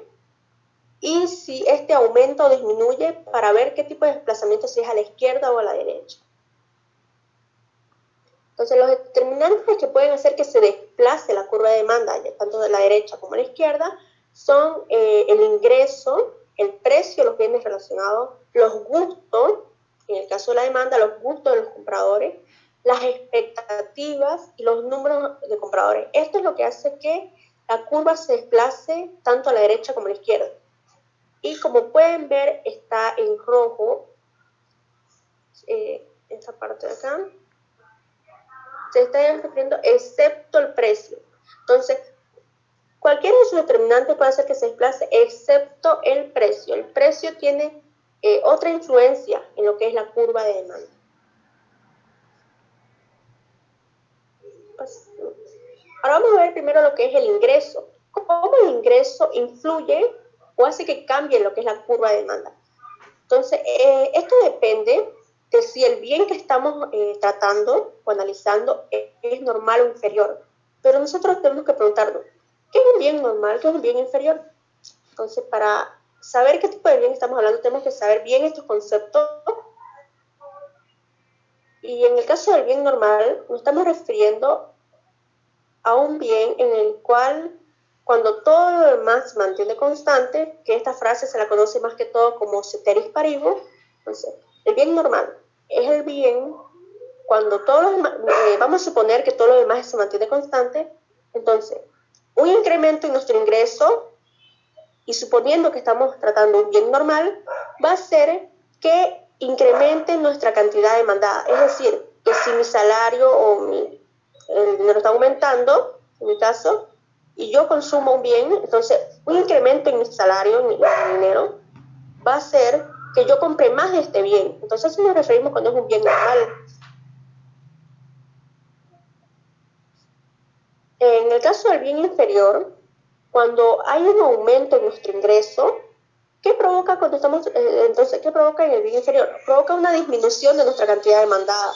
y si este aumenta o disminuye para ver qué tipo de desplazamiento, si es a la izquierda o a la derecha. Entonces, los determinantes que pueden hacer que se desplace la curva de demanda, tanto de la derecha como a la izquierda, son el ingreso, el precio de los bienes relacionados, los gustos, en el caso de la demanda, los gustos de los compradores, las expectativas y los números de compradores. Esto es lo que hace que la curva se desplace tanto a la derecha como a la izquierda. Y como pueden ver, está en rojo, esta parte de acá, se está refiriendo excepto el precio. Entonces, cualquiera de sus determinantes puede hacer que se desplace excepto el precio. El precio tiene otra influencia en lo que es la curva de demanda. Ahora vamos a ver primero lo que es el ingreso. ¿Cómo el ingreso influye o hace que cambie lo que es la curva de demanda? Entonces, esto depende de si el bien que estamos tratando o analizando es normal o inferior. Pero nosotros tenemos que preguntarnos, ¿qué es un bien normal? ¿Qué es un bien inferior? Entonces, para saber qué tipo de bien estamos hablando, tenemos que saber bien estos conceptos. Y en el caso del bien normal, nos estamos refiriendo a un bien en el cual, cuando todo lo demás se mantiene constante, que esta frase se la conoce más que todo como ceteris paribus. Entonces, el bien normal es el bien cuando todo lo demás, vamos a suponer que todo lo demás se mantiene constante. Entonces, un incremento en nuestro ingreso, y suponiendo que estamos tratando un bien normal, va a ser que incremente nuestra cantidad demandada. Es decir, que si mi salario o el dinero está aumentando, en mi caso, y yo consumo un bien, entonces un incremento en mi salario, en mi dinero, va a ser que yo compre más de este bien. Entonces, a eso nos referimos cuando es un bien normal. En el caso del bien inferior, cuando hay un aumento en nuestro ingreso, ¿qué provoca cuando estamos, entonces, qué provoca en el bien inferior? Provoca una disminución de nuestra cantidad demandada.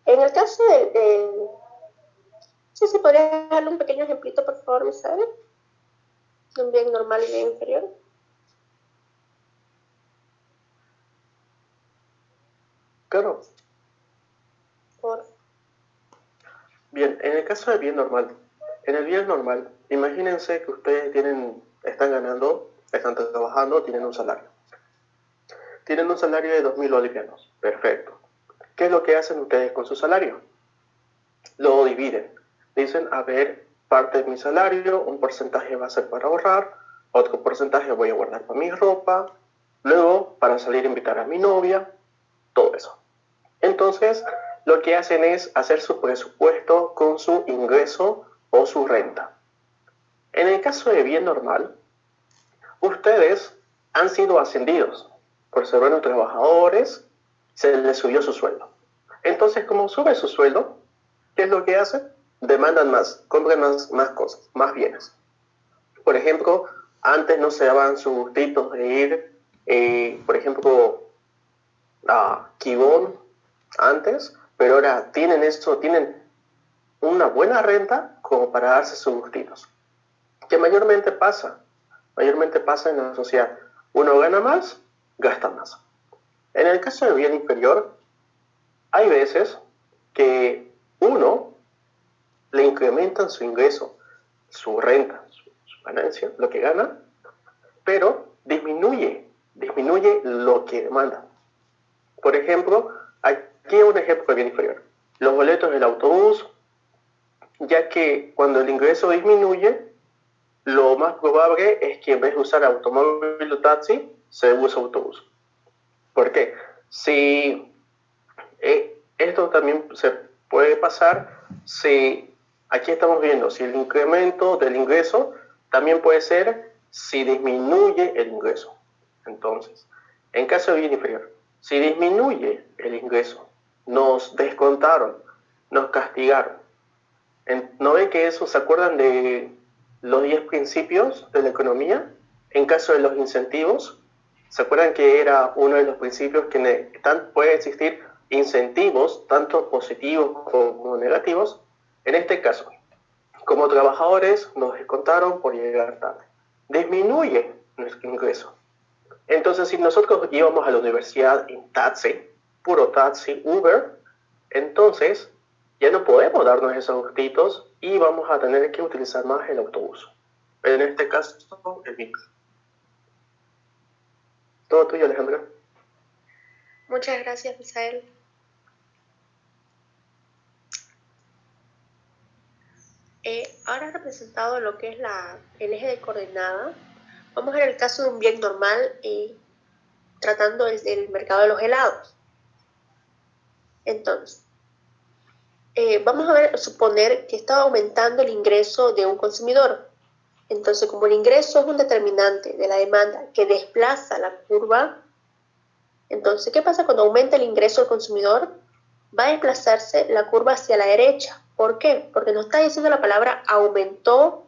En el caso del sí, ¿se podría darle un pequeño ejemplito, por favor, Misael? De un bien normal y bien inferior. Claro. Bien, en el caso del bien normal, en el bien normal, imagínense que ustedes están ganando, están trabajando, tienen un salario. Tienen un salario de 2.000 bolivianos. Perfecto. ¿Qué es lo que hacen ustedes con su salario? Lo dividen. Dicen, a ver, parte de mi salario, un porcentaje va a ser para ahorrar, otro porcentaje voy a guardar para mi ropa, luego para salir a invitar a mi novia, todo eso. Entonces, lo que hacen es hacer su presupuesto con su ingreso o su renta. En el caso de bien normal, ustedes han sido ascendidos por ser buenos trabajadores, se les subió su sueldo. Entonces, como sube su sueldo, ¿qué es lo que hacen? Demandan más, compran más cosas, más bienes. Por ejemplo, antes no se daban sus gustitos de ir, por ejemplo, a Quibón antes, pero ahora tienen una buena renta como para darse sus gustitos. Que mayormente pasa en la sociedad. Uno gana más, gasta más. En el caso del bien inferior, hay veces que uno le incrementan su ingreso, su renta, su ganancia, lo que gana, pero disminuye lo que demanda. Por ejemplo, aquí un ejemplo de bien inferior. Los boletos del autobús, ya que cuando el ingreso disminuye, lo más probable es que en vez de usar automóvil o taxi, se use autobús. ¿Por qué? Si esto también se puede pasar si aquí estamos viendo si el incremento del ingreso también puede ser si disminuye el ingreso. Entonces, en caso de bien inferior, si disminuye el ingreso, nos descontaron, nos castigaron. ¿No ven que eso se acuerdan de los 10 principios de la economía? En caso de los incentivos, ¿se acuerdan que era uno de los principios que puede existir incentivos, tanto positivos como negativos? En este caso, como trabajadores nos descontaron por llegar tarde. Disminuye nuestro ingreso. Entonces, si nosotros íbamos a la universidad en taxi, puro taxi, Uber, entonces ya no podemos darnos esos gustitos y vamos a tener que utilizar más el autobús. En este caso, el micro. Todo tuyo, Alejandra. Muchas gracias, Misael. Ahora representado lo que es el eje de coordenada, vamos a ver el caso de un bien normal tratando del mercado de los helados. Entonces, vamos a suponer que está aumentando el ingreso de un consumidor. Entonces, como el ingreso es un determinante de la demanda que desplaza la curva, entonces, ¿qué pasa cuando aumenta el ingreso del consumidor? Va a desplazarse la curva hacia la derecha. ¿Por qué? Porque nos está diciendo la palabra aumentó,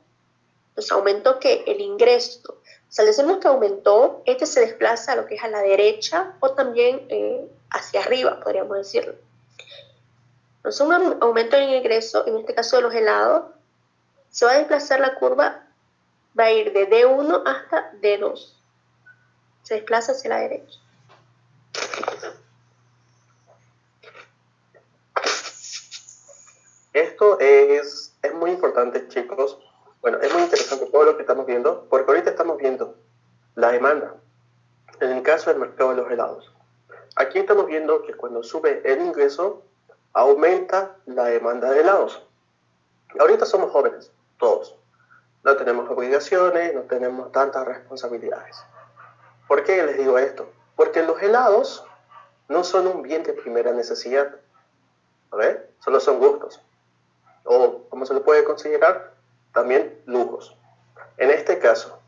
pues aumentó que el ingreso. O sea, al decirnos que aumentó, este se desplaza a lo que es a la derecha o también hacia arriba, podríamos decirlo. Entonces, un aumento en el ingreso, en este caso de los helados, se va a desplazar la curva, va a ir de D1 hasta D2. Se desplaza hacia la derecha. Esto es muy importante, chicos. Bueno, es muy interesante todo lo que estamos viendo, porque ahorita estamos viendo la demanda, en el caso del mercado de los helados. Aquí estamos viendo que cuando sube el ingreso, aumenta la demanda de helados. Ahorita somos jóvenes, todos. No tenemos obligaciones, no tenemos tantas responsabilidades. ¿Por qué les digo esto? Porque los helados no son un bien de primera necesidad, ¿vale? Solo son gustos. O, como se le puede considerar, también lujos. En este caso,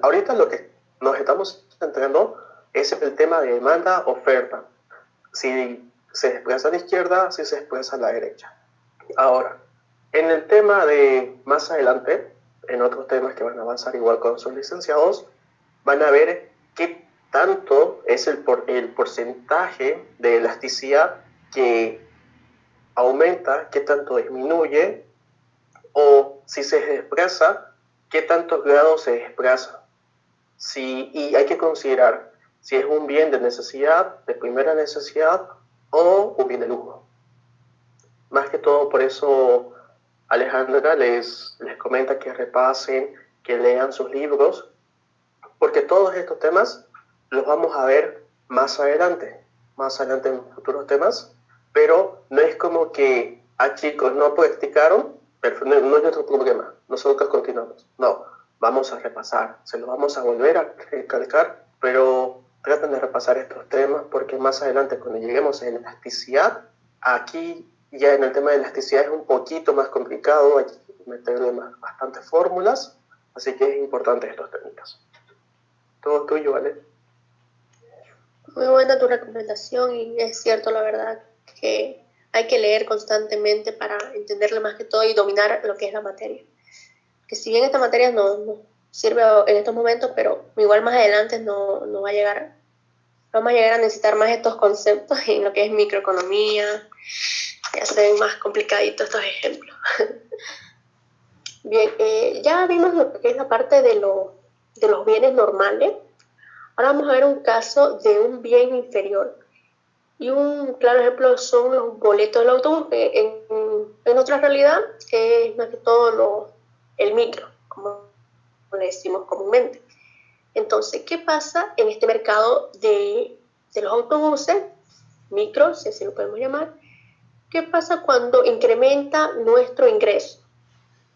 ahorita lo que nos estamos centrando es el tema de demanda-oferta. Si se desplaza a la izquierda, si se desplaza a la derecha. Ahora, en el tema de más adelante, en otros temas que van a avanzar igual con sus licenciados, van a ver qué tanto es el porcentaje de elasticidad que aumenta, qué tanto disminuye, o si se desplaza, qué tantos grados se desplaza. Y hay que considerar si es un bien de necesidad, de primera necesidad, o un bien de lujo. Más que todo, por eso Alejandra les comenta que repasen, que lean sus libros, porque todos estos temas los vamos a ver más adelante en futuros temas, pero no es como que chicos no practicaron, pero no es nuestro problema, nosotros continuamos. No, vamos a repasar, se los vamos a volver a recalcar, pero traten de repasar estos temas porque más adelante cuando lleguemos a la elasticidad, aquí ya en el tema de elasticidad es un poquito más complicado, hay que meterle bastantes fórmulas, así que es importante estos técnicas. Todo tuyo, ¿vale? Muy buena tu recomendación y es cierto, la verdad, que hay que leer constantemente para entenderle más que todo y dominar lo que es la materia. Que si bien esta materia no sirve en estos momentos, pero igual más adelante no va a llegar. Vamos a llegar a necesitar más estos conceptos en lo que es microeconomía. Ya se ven más complicaditos estos ejemplos. Bien, ya vimos lo que es la parte de los bienes normales. Ahora vamos a ver un caso de un bien inferior. Y un claro ejemplo son los boletos del autobús, que en otra realidad es más que todo el micro, como le decimos comúnmente. Entonces, ¿qué pasa en este mercado de los autobuses, micros, si así lo podemos llamar? ¿Qué pasa cuando incrementa nuestro ingreso?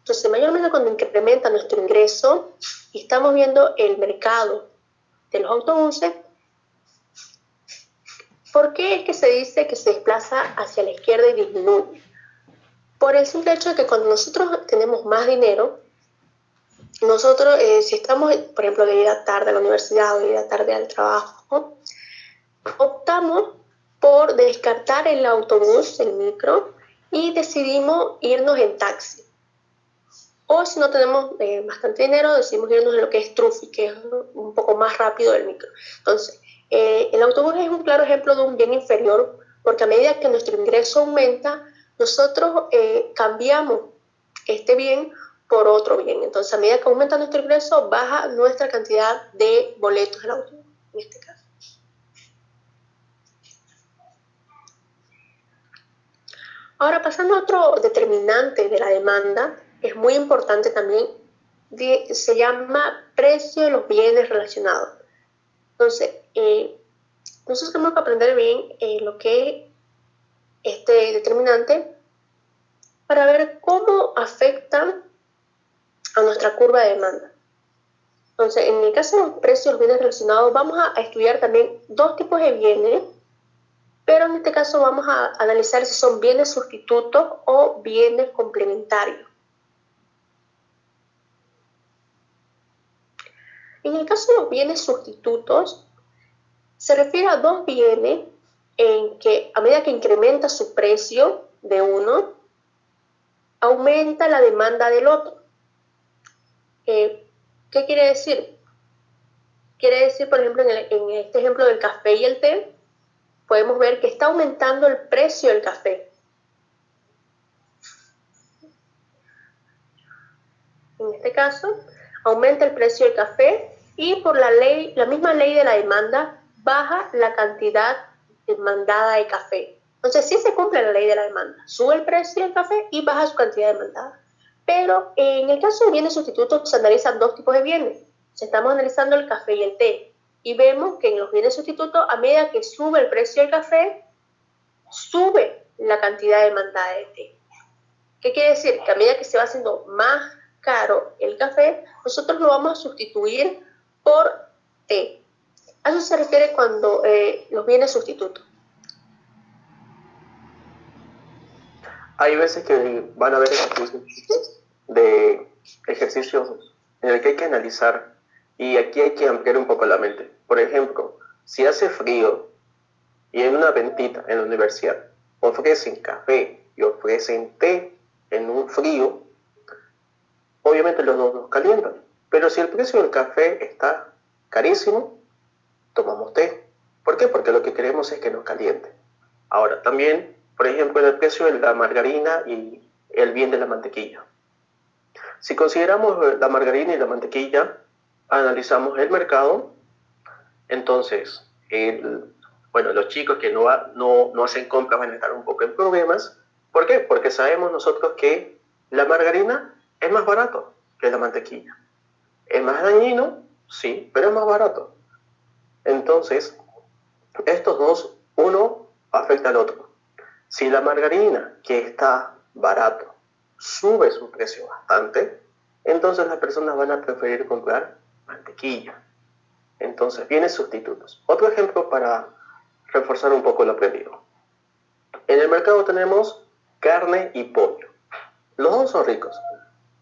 Entonces, mayormente cuando incrementa nuestro ingreso y estamos viendo el mercado de los autobuses, ¿por qué es que se dice que se desplaza hacia la izquierda y disminuye? Por el simple hecho de que cuando nosotros tenemos más dinero, nosotros, si estamos, por ejemplo, de ida tarde a la universidad o de ida tarde al trabajo, optamos por descartar el autobús, el micro, y decidimos irnos en taxi. O si no tenemos bastante dinero, decidimos irnos en lo que es Trufi, que es un poco más rápido del micro. Entonces, el autobús es un claro ejemplo de un bien inferior, porque a medida que nuestro ingreso aumenta, nosotros cambiamos este bien por otro bien. Entonces, a medida que aumenta nuestro ingreso, baja nuestra cantidad de boletos del autobús, en este caso. Ahora, pasando a otro determinante de la demanda, es muy importante también, se llama precio de los bienes relacionados. Entonces, nosotros tenemos que aprender bien lo que es este determinante para ver cómo afectan a nuestra curva de demanda. Entonces, en el caso de los precios de los bienes relacionados, vamos a estudiar también dos tipos de bienes, pero en este caso vamos a analizar si son bienes sustitutos o bienes complementarios. En el caso de los bienes sustitutos, se refiere a dos bienes en que a medida que incrementa su precio de uno, aumenta la demanda del otro. ¿Qué quiere decir? Quiere decir, por ejemplo, en este ejemplo del café y el té, podemos ver que está aumentando el precio del café. En este caso, aumenta el precio del café y por la misma ley de la demanda, baja la cantidad demandada de café. Entonces, sí se cumple la ley de la demanda. Sube el precio del café y baja su cantidad demandada. Pero en el caso de bienes sustitutos, se analizan dos tipos de bienes. Estamos analizando el café y el té. Y vemos que en los bienes sustitutos, a medida que sube el precio del café, sube la cantidad demandada de té. ¿Qué quiere decir? Que a medida que se va haciendo más caro el café, nosotros lo vamos a sustituir por té. A eso se refiere cuando los bienes sustitutos. Hay veces que van a haber ejercicios en el que hay que analizar, y aquí hay que ampliar un poco la mente. Por ejemplo, si hace frío y en una ventita en la universidad ofrecen café y ofrecen té en un frío, obviamente los dos nos calientan. Pero si el precio del café está carísimo, tomamos té. ¿Por qué? Porque lo que queremos es que nos caliente. Ahora, también, por ejemplo, el precio de la margarina y el bien de la mantequilla. Si consideramos la margarina y la mantequilla, analizamos el mercado, entonces, los chicos que no hacen compras van a estar un poco en problemas. ¿Por qué? Porque sabemos nosotros que la margarina es más barato que la mantequilla. ¿Es más dañino? Sí, pero es más barato. Entonces, estos dos, uno afecta al otro. Si la margarina, que está barato, sube su precio bastante, entonces las personas van a preferir comprar mantequilla. Entonces, bienes sustitutos. Otro ejemplo para reforzar un poco lo aprendido. En el mercado tenemos carne y pollo. Los dos son ricos.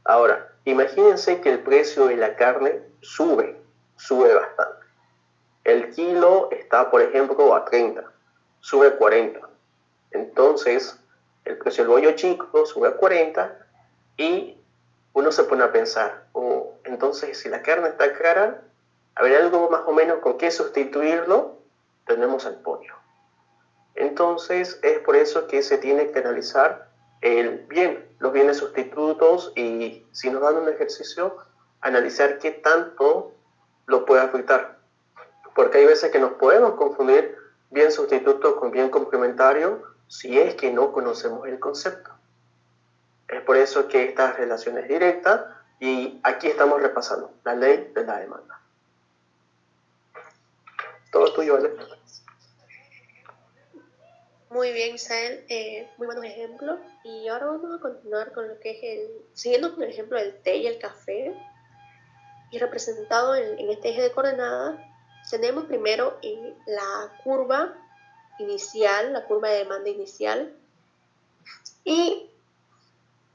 Ahora, imagínense que el precio de la carne sube bastante. El kilo está, por ejemplo, a 30, sube a 40. Entonces, el precio del bollo chico sube a 40 y uno se pone a pensar, entonces si la carne está cara, a ver, algo más o menos con qué sustituirlo, tenemos el pollo. Entonces, es por eso que se tiene que analizar los bienes sustitutos, y si nos dan un ejercicio, analizar qué tanto lo puede afectar. Porque hay veces que nos podemos confundir bien sustituto con bien complementario si es que no conocemos el concepto. Es por eso que esta relación es directa y aquí estamos repasando la ley de la demanda. Todo tuyo, Ale. Muy bien, Misael, muy buenos ejemplos. Y ahora vamos a continuar con lo que es siguiendo con el ejemplo del té y el café, y representado en este eje de coordenadas, tenemos primero la curva inicial, la curva de demanda inicial, y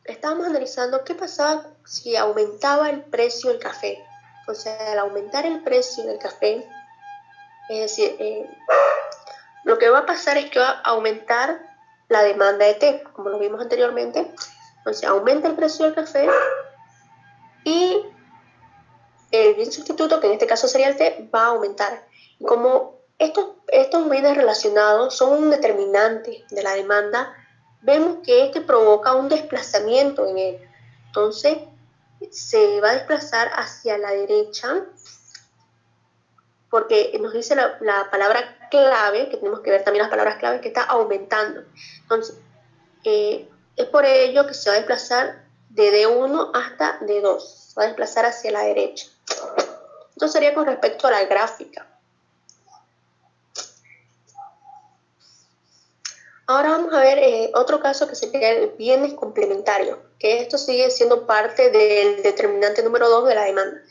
estábamos analizando qué pasaba si aumentaba el precio del café. O sea, al aumentar el precio del café, es decir, lo que va a pasar es que va a aumentar la demanda de té, como lo vimos anteriormente. Entonces aumenta el precio del café y el bien sustituto, que en este caso sería el té, va a aumentar. Y como estos bienes relacionados son un determinante de la demanda, vemos que este provoca un desplazamiento en él. Entonces se va a desplazar hacia la derecha, porque nos dice la palabra clave, que tenemos que ver también las palabras claves, que está aumentando. Entonces, es por ello que se va a desplazar de D1 hasta D2, se va a desplazar hacia la derecha. Esto sería con respecto a la gráfica. Ahora vamos a ver otro caso que sería el bienes complementarios, que esto sigue siendo parte del determinante número 2 de la demanda.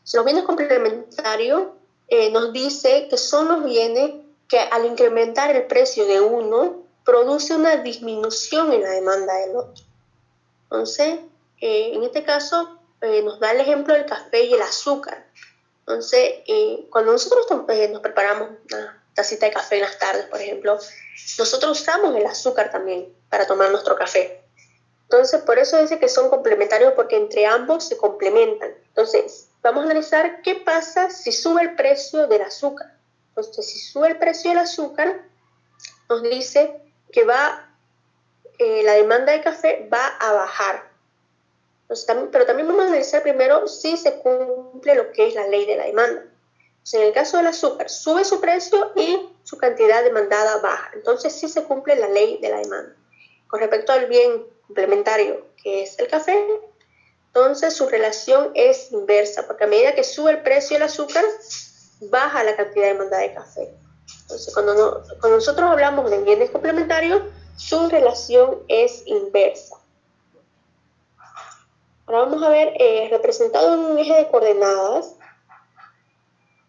Si los bienes complementarios nos dice que son los bienes que al incrementar el precio de uno, produce una disminución en la demanda del otro. Entonces, en este caso, nos da el ejemplo del café y el azúcar. Entonces, cuando nosotros nos preparamos una tacita de café en las tardes, por ejemplo, nosotros usamos el azúcar también para tomar nuestro café. Entonces, por eso dice que son complementarios, porque entre ambos se complementan. Entonces, vamos a analizar qué pasa si sube el precio del azúcar. Entonces, si sube el precio del azúcar, nos dice que la demanda de café va a bajar. Entonces, pero también vamos a analizar primero si se cumple lo que es la ley de la demanda. Entonces, en el caso del azúcar, sube su precio y su cantidad demandada baja. Entonces, sí se cumple la ley de la demanda. Con respecto al bien complementario, que es el café, entonces su relación es inversa, porque a medida que sube el precio del azúcar, baja la cantidad demandada de café. Entonces, cuando nosotros hablamos de bienes complementarios, su relación es inversa. Ahora vamos a ver, representado en un eje de coordenadas,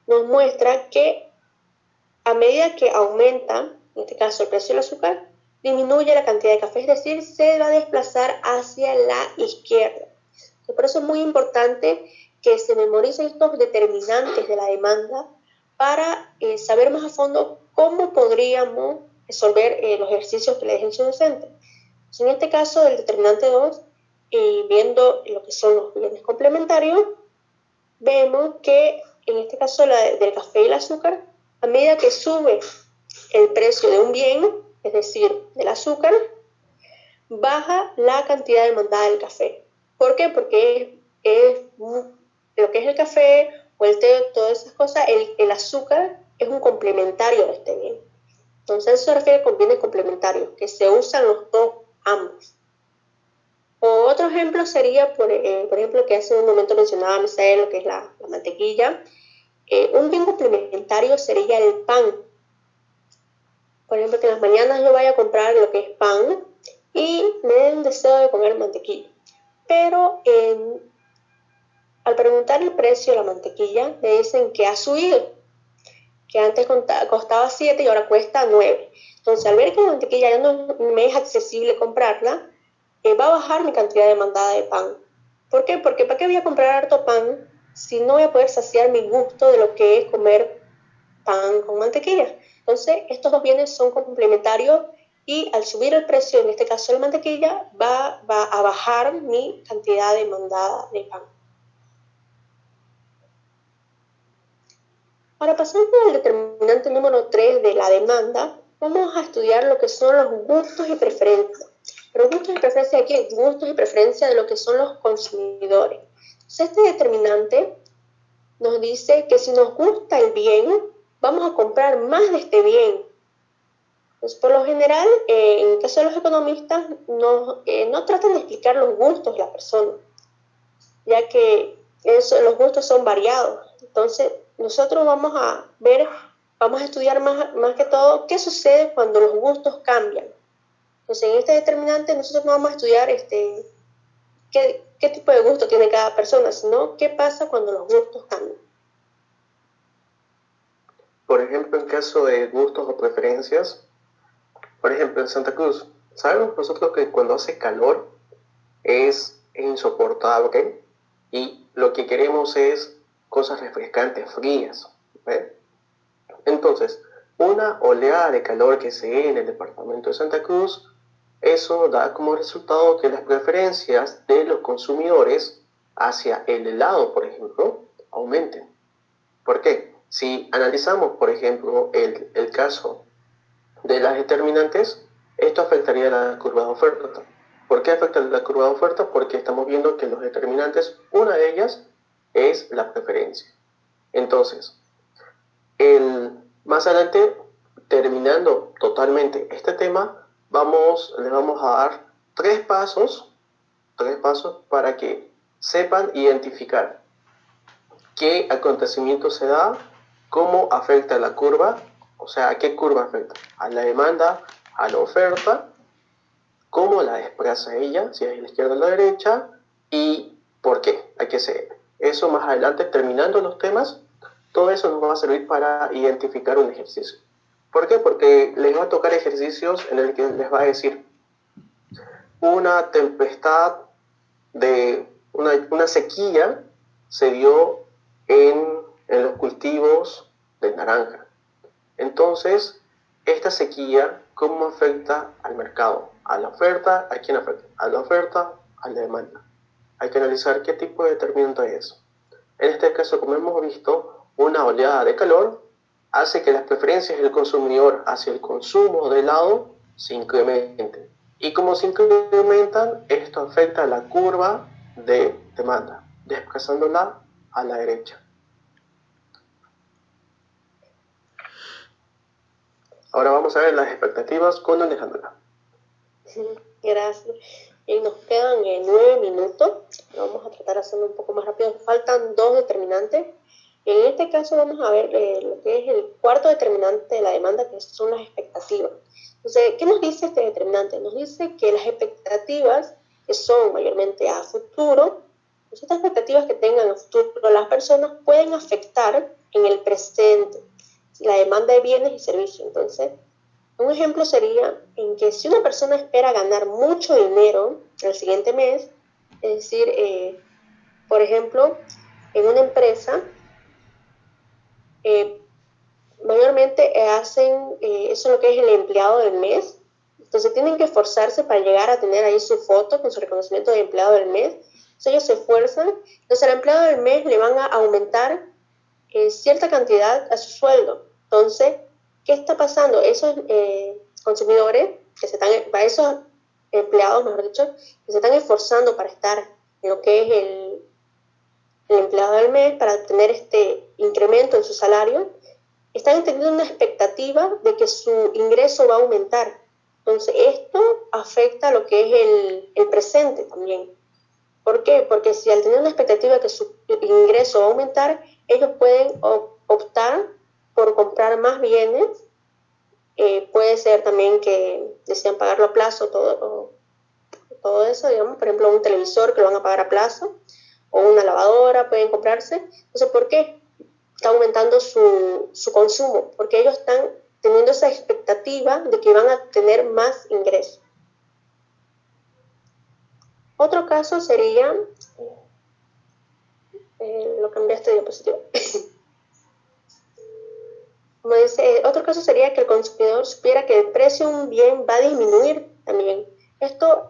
nos muestra que a medida que aumenta, en este caso el precio del azúcar, disminuye la cantidad de café, es decir, se va a desplazar hacia la izquierda. Por eso es muy importante que se memoricen estos determinantes de la demanda para saber más a fondo cómo podríamos resolver los ejercicios que le dejen su docente. En este caso, del determinante 2, viendo lo que son los bienes complementarios, vemos que en este caso del café y el azúcar, a medida que sube el precio de un bien, es decir, del azúcar, baja la cantidad demandada del café. ¿Por qué? Porque lo que es el café o el té, todas esas cosas, el azúcar es un complementario de este bien. Entonces eso se refiere con bienes complementarios, que se usan los dos, ambos. O otro ejemplo sería, por ejemplo, que hace un momento mencionaba Misael, lo que es la mantequilla. Un bien complementario sería el pan. Por ejemplo, que en las mañanas yo vaya a comprar lo que es pan y me den un deseo de comer mantequilla. Pero al preguntar el precio de la mantequilla, me dicen que ha subido, que antes costaba 7 y ahora cuesta 9. Entonces, al ver que la mantequilla ya no me es accesible comprarla, va a bajar mi cantidad demandada de pan. ¿Por qué? Porque ¿para qué voy a comprar harto pan si no voy a poder saciar mi gusto de lo que es comer pan con mantequilla? Entonces, estos dos bienes son complementarios y al subir el precio, en este caso de la mantequilla, va a bajar mi cantidad demandada de pan. Ahora, pasando al determinante número 3 de la demanda, vamos a estudiar lo que son los gustos y preferencias. Pero gustos y preferencias aquí, gustos y preferencias de lo que son los consumidores. Entonces, este determinante nos dice que si nos gusta el bien, vamos a comprar más de este bien. Pues por lo general, en el caso de los economistas, no tratan de explicar los gustos de la persona, ya que los gustos son variados. Entonces, nosotros vamos a ver vamos a estudiar más que todo qué sucede cuando los gustos cambian. Entonces, en este determinante nosotros no vamos a estudiar qué tipo de gusto tiene cada persona, sino qué pasa cuando los gustos cambian. Por ejemplo, en caso de gustos o preferencias, por ejemplo, en Santa Cruz, sabemos nosotros que cuando hace calor es insoportable y lo que queremos es cosas refrescantes, frías. ¿Ve? Entonces, una oleada de calor que se dé en el departamento de Santa Cruz, eso da como resultado que las preferencias de los consumidores hacia el helado, por ejemplo, aumenten. ¿Por qué? Si analizamos, por ejemplo, el caso de las determinantes, esto afectaría la curva de oferta. ¿Por qué afecta la curva de oferta? Porque estamos viendo que los determinantes, una de ellas es la preferencia. Entonces, más adelante, terminando totalmente este tema, les vamos a dar tres pasos para que sepan identificar qué acontecimiento se da, cómo afecta la curva, o sea, ¿a qué curva afecta? A la demanda, a la oferta, cómo la desplaza ella, si es a la izquierda o a la derecha, y por qué, a qué se debe. Eso más adelante, terminando los temas, todo eso nos va a servir para identificar un ejercicio. ¿Por qué? Porque les va a tocar ejercicios en el que les va a decir una tempestad de una sequía se dio en los cultivos de naranja. Entonces, esta sequía, ¿cómo afecta al mercado? A la oferta, ¿a quién afecta? A la oferta, a la demanda. Hay que analizar qué tipo de determinante es. En este caso, como hemos visto, una oleada de calor hace que las preferencias del consumidor hacia el consumo de helado se incrementen. Y como se incrementan, esto afecta a la curva de demanda, desplazándola a la derecha. Ahora vamos a ver las expectativas con Alejandra. Gracias. Y nos quedan 9 minutos. Vamos a tratar de hacerlo un poco más rápido. Faltan 2 determinantes. Y en este caso vamos a ver lo que es el cuarto determinante de la demanda, que son las expectativas. Entonces, ¿qué nos dice este determinante? Nos dice que las expectativas, que son mayormente a futuro, pues estas expectativas que tengan a futuro las personas pueden afectar en el presente la demanda de bienes y servicios. Entonces, un ejemplo sería en que si una persona espera ganar mucho dinero el siguiente mes, es decir, por ejemplo, en una empresa, mayormente hacen eso lo que es el empleado del mes. Entonces tienen que esforzarse para llegar a tener ahí su foto con su reconocimiento de empleado del mes. Entonces ellos se esfuerzan. Entonces al empleado del mes le van a aumentar cierta cantidad a su sueldo. Entonces, ¿qué está pasando? Esos consumidores, para esos empleados, mejor dicho, que se están esforzando para estar en lo que es el empleado del mes, para tener este incremento en su salario, están teniendo una expectativa de que su ingreso va a aumentar. Entonces, esto afecta lo que es el presente también. ¿Por qué? Porque si al tener una expectativa de que su ingreso va a aumentar, ellos pueden optar por comprar más bienes. Puede ser también que desean pagarlo a plazo, todo eso, digamos, por ejemplo, un televisor que lo van a pagar a plazo, o una lavadora pueden comprarse. Entonces, ¿por qué está aumentando su consumo? Porque ellos están teniendo esa expectativa de que van a tener más ingresos. Otro caso sería, lo cambié a esta diapositiva. Como dice, otro caso sería que el consumidor supiera que el precio de un bien va a disminuir también. Esto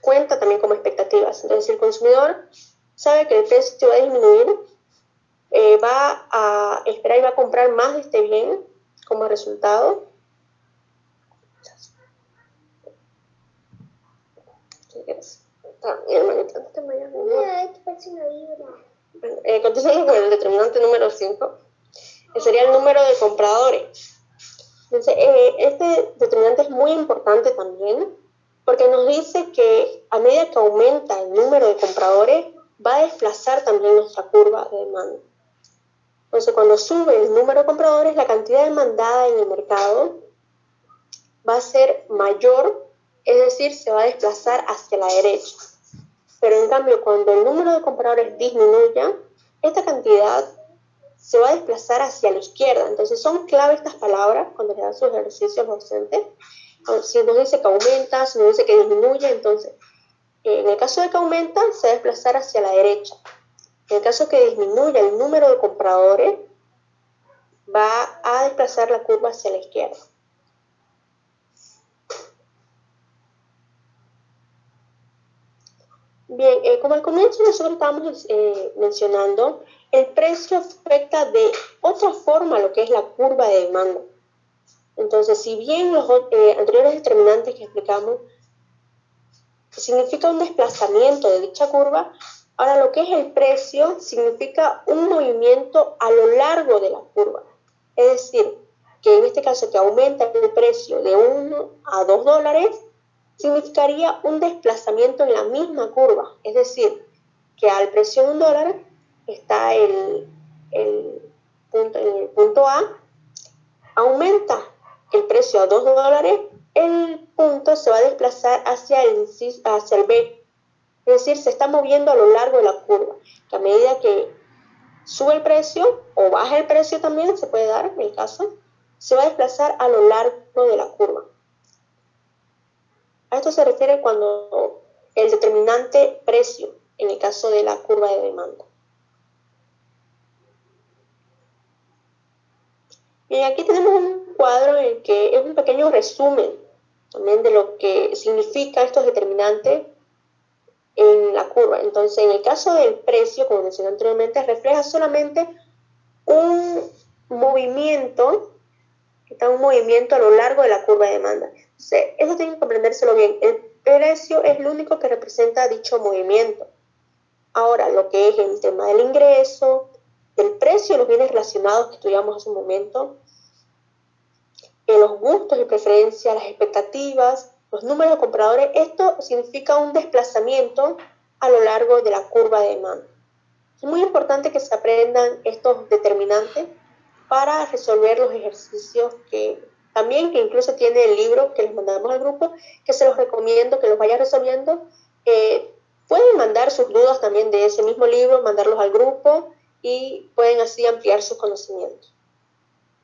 cuenta también como expectativas. Entonces, si el consumidor sabe que el precio va a disminuir, va a esperar y va a comprar más de este bien como resultado. Continuamos con el determinante número 5, que sería el número de compradores. Entonces, este determinante es muy importante también, porque nos dice que a medida que aumenta el número de compradores, va a desplazar también nuestra curva de demanda. Entonces, cuando sube el número de compradores, la cantidad demandada en el mercado va a ser mayor, es decir, se va a desplazar hacia la derecha. Pero en cambio, cuando el número de compradores disminuya, esta cantidad se va a desplazar hacia la izquierda. Entonces son clave estas palabras cuando le dan sus ejercicios docentes. Si nos dice que aumenta, si nos dice que disminuye, entonces en el caso de que aumenta, se va a desplazar hacia la derecha. En el caso que disminuya el número de compradores, va a desplazar la curva hacia la izquierda. Bien, como al comienzo nosotros estábamos mencionando, el precio afecta de otra forma lo que es la curva de demanda. Entonces, si bien los anteriores determinantes que explicamos significa un desplazamiento de dicha curva, ahora lo que es el precio significa un movimiento a lo largo de la curva. Es decir, que en este caso que aumenta el precio de 1 a 2 dólares, significaría un desplazamiento en la misma curva. Es decir, que al precio de 1 dólar está el punto A, aumenta el precio a 2 dólares, el punto se va a desplazar hacia el B. Es decir, se está moviendo a lo largo de la curva. Que a medida que sube el precio o baja el precio también, se puede dar en el caso, se va a desplazar a lo largo de la curva. A esto se refiere cuando el determinante precio, en el caso de la curva de demanda. Bien, aquí tenemos un cuadro en el que es un pequeño resumen también de lo que significa estos determinantes en la curva. Entonces, en el caso del precio, como mencioné anteriormente, refleja solamente un movimiento a lo largo de la curva de demanda. Entonces, eso tienen que comprendérselo bien. El precio es lo único que representa dicho movimiento. Ahora, lo que es el tema del ingreso, del precio, los bienes relacionados que estudiamos hace un momento, los gustos y preferencias, las expectativas, los números de compradores, esto significa un desplazamiento a lo largo de la curva de demanda. Es muy importante que se aprendan estos determinantes para resolver los ejercicios que incluso tiene el libro que les mandamos al grupo, que se los recomiendo que los vayan resolviendo. Pueden mandar sus dudas también de ese mismo libro, mandarlos al grupo y pueden así ampliar sus conocimientos.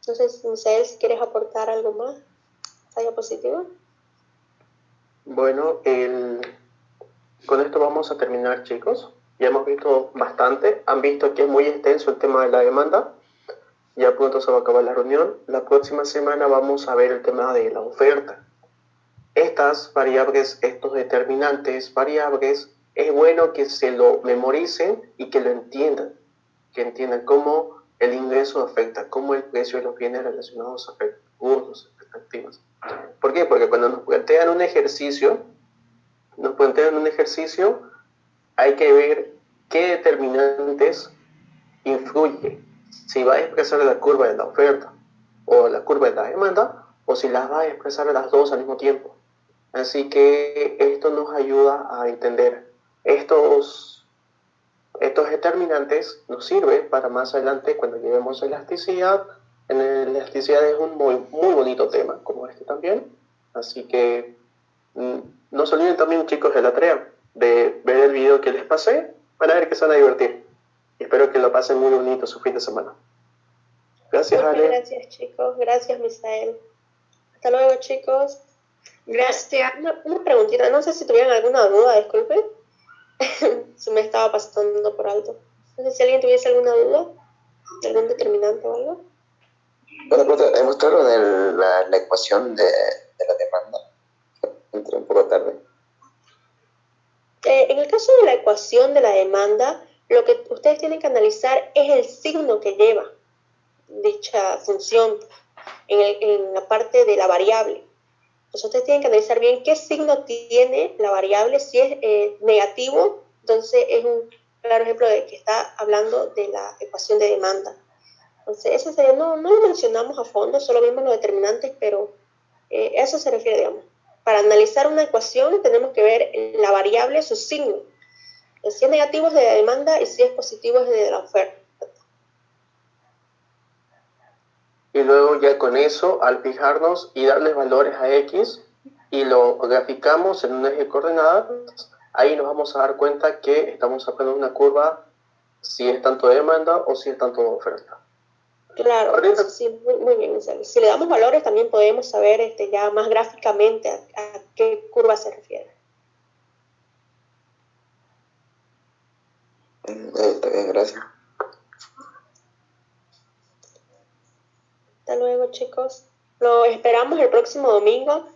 Entonces, Misael, si quieres aportar algo más, esta diapositiva. Bueno, con esto vamos a terminar, chicos. Ya hemos visto bastante. Han visto que es muy extenso el tema de la demanda. Ya pronto se va a acabar la reunión. La próxima semana vamos a ver el tema de la oferta. Estas variables, estos determinantes variables, es bueno que se lo memoricen y que lo entiendan. Que entiendan cómo el ingreso afecta, cómo el precio de los bienes relacionados afecta sus expectativas. ¿Por qué? Porque cuando nos plantean un ejercicio, hay que ver qué determinantes influyen. Si va a expresar la curva de la oferta o la curva de la demanda, o si las va a expresar las dos al mismo tiempo. Así que esto nos ayuda a entender estos determinantes. Nos sirve para más adelante cuando llevemos elasticidad. En elasticidad es un muy bonito tema, como este también. Así que no se olviden también, chicos, de la tarea, de ver el video que les pasé, para ver que se van a divertir. Y espero que lo pasen muy bonito su fin de semana. Gracias, Ale. Gracias, chicos. Gracias, Misael. Hasta luego, chicos. Gracias. Una preguntita, no sé si tuvieran alguna duda, disculpen. Se me estaba pasando por alto. No sé si alguien tuviese alguna duda, algún determinante o algo. Bueno, pues mostraron la ecuación de la demanda. Entré un poco tarde. En el caso de la ecuación de la demanda, lo que ustedes tienen que analizar es el signo que lleva dicha función en la parte de la variable. Entonces ustedes tienen que analizar bien qué signo tiene la variable. Si es negativo, entonces es un claro ejemplo de que está hablando de la ecuación de demanda. Entonces eso sería, no lo mencionamos a fondo, solo vimos los determinantes, pero eso se refiere, digamos. Para analizar una ecuación tenemos que ver la variable, su signo. Si es negativo es de la demanda y si es positivo es de la oferta. y luego ya con eso, al fijarnos y darles valores a X y lo graficamos en un eje de coordenadas, ahí nos vamos a dar cuenta que estamos sacando una curva si es tanto demanda o si es tanto oferta. Claro, Ahorita, sí, muy bien, Isabel. Si le damos valores también podemos saber ya más gráficamente a qué curva se refiere. Está bien, gracias. Hasta luego, chicos. Lo esperamos el próximo domingo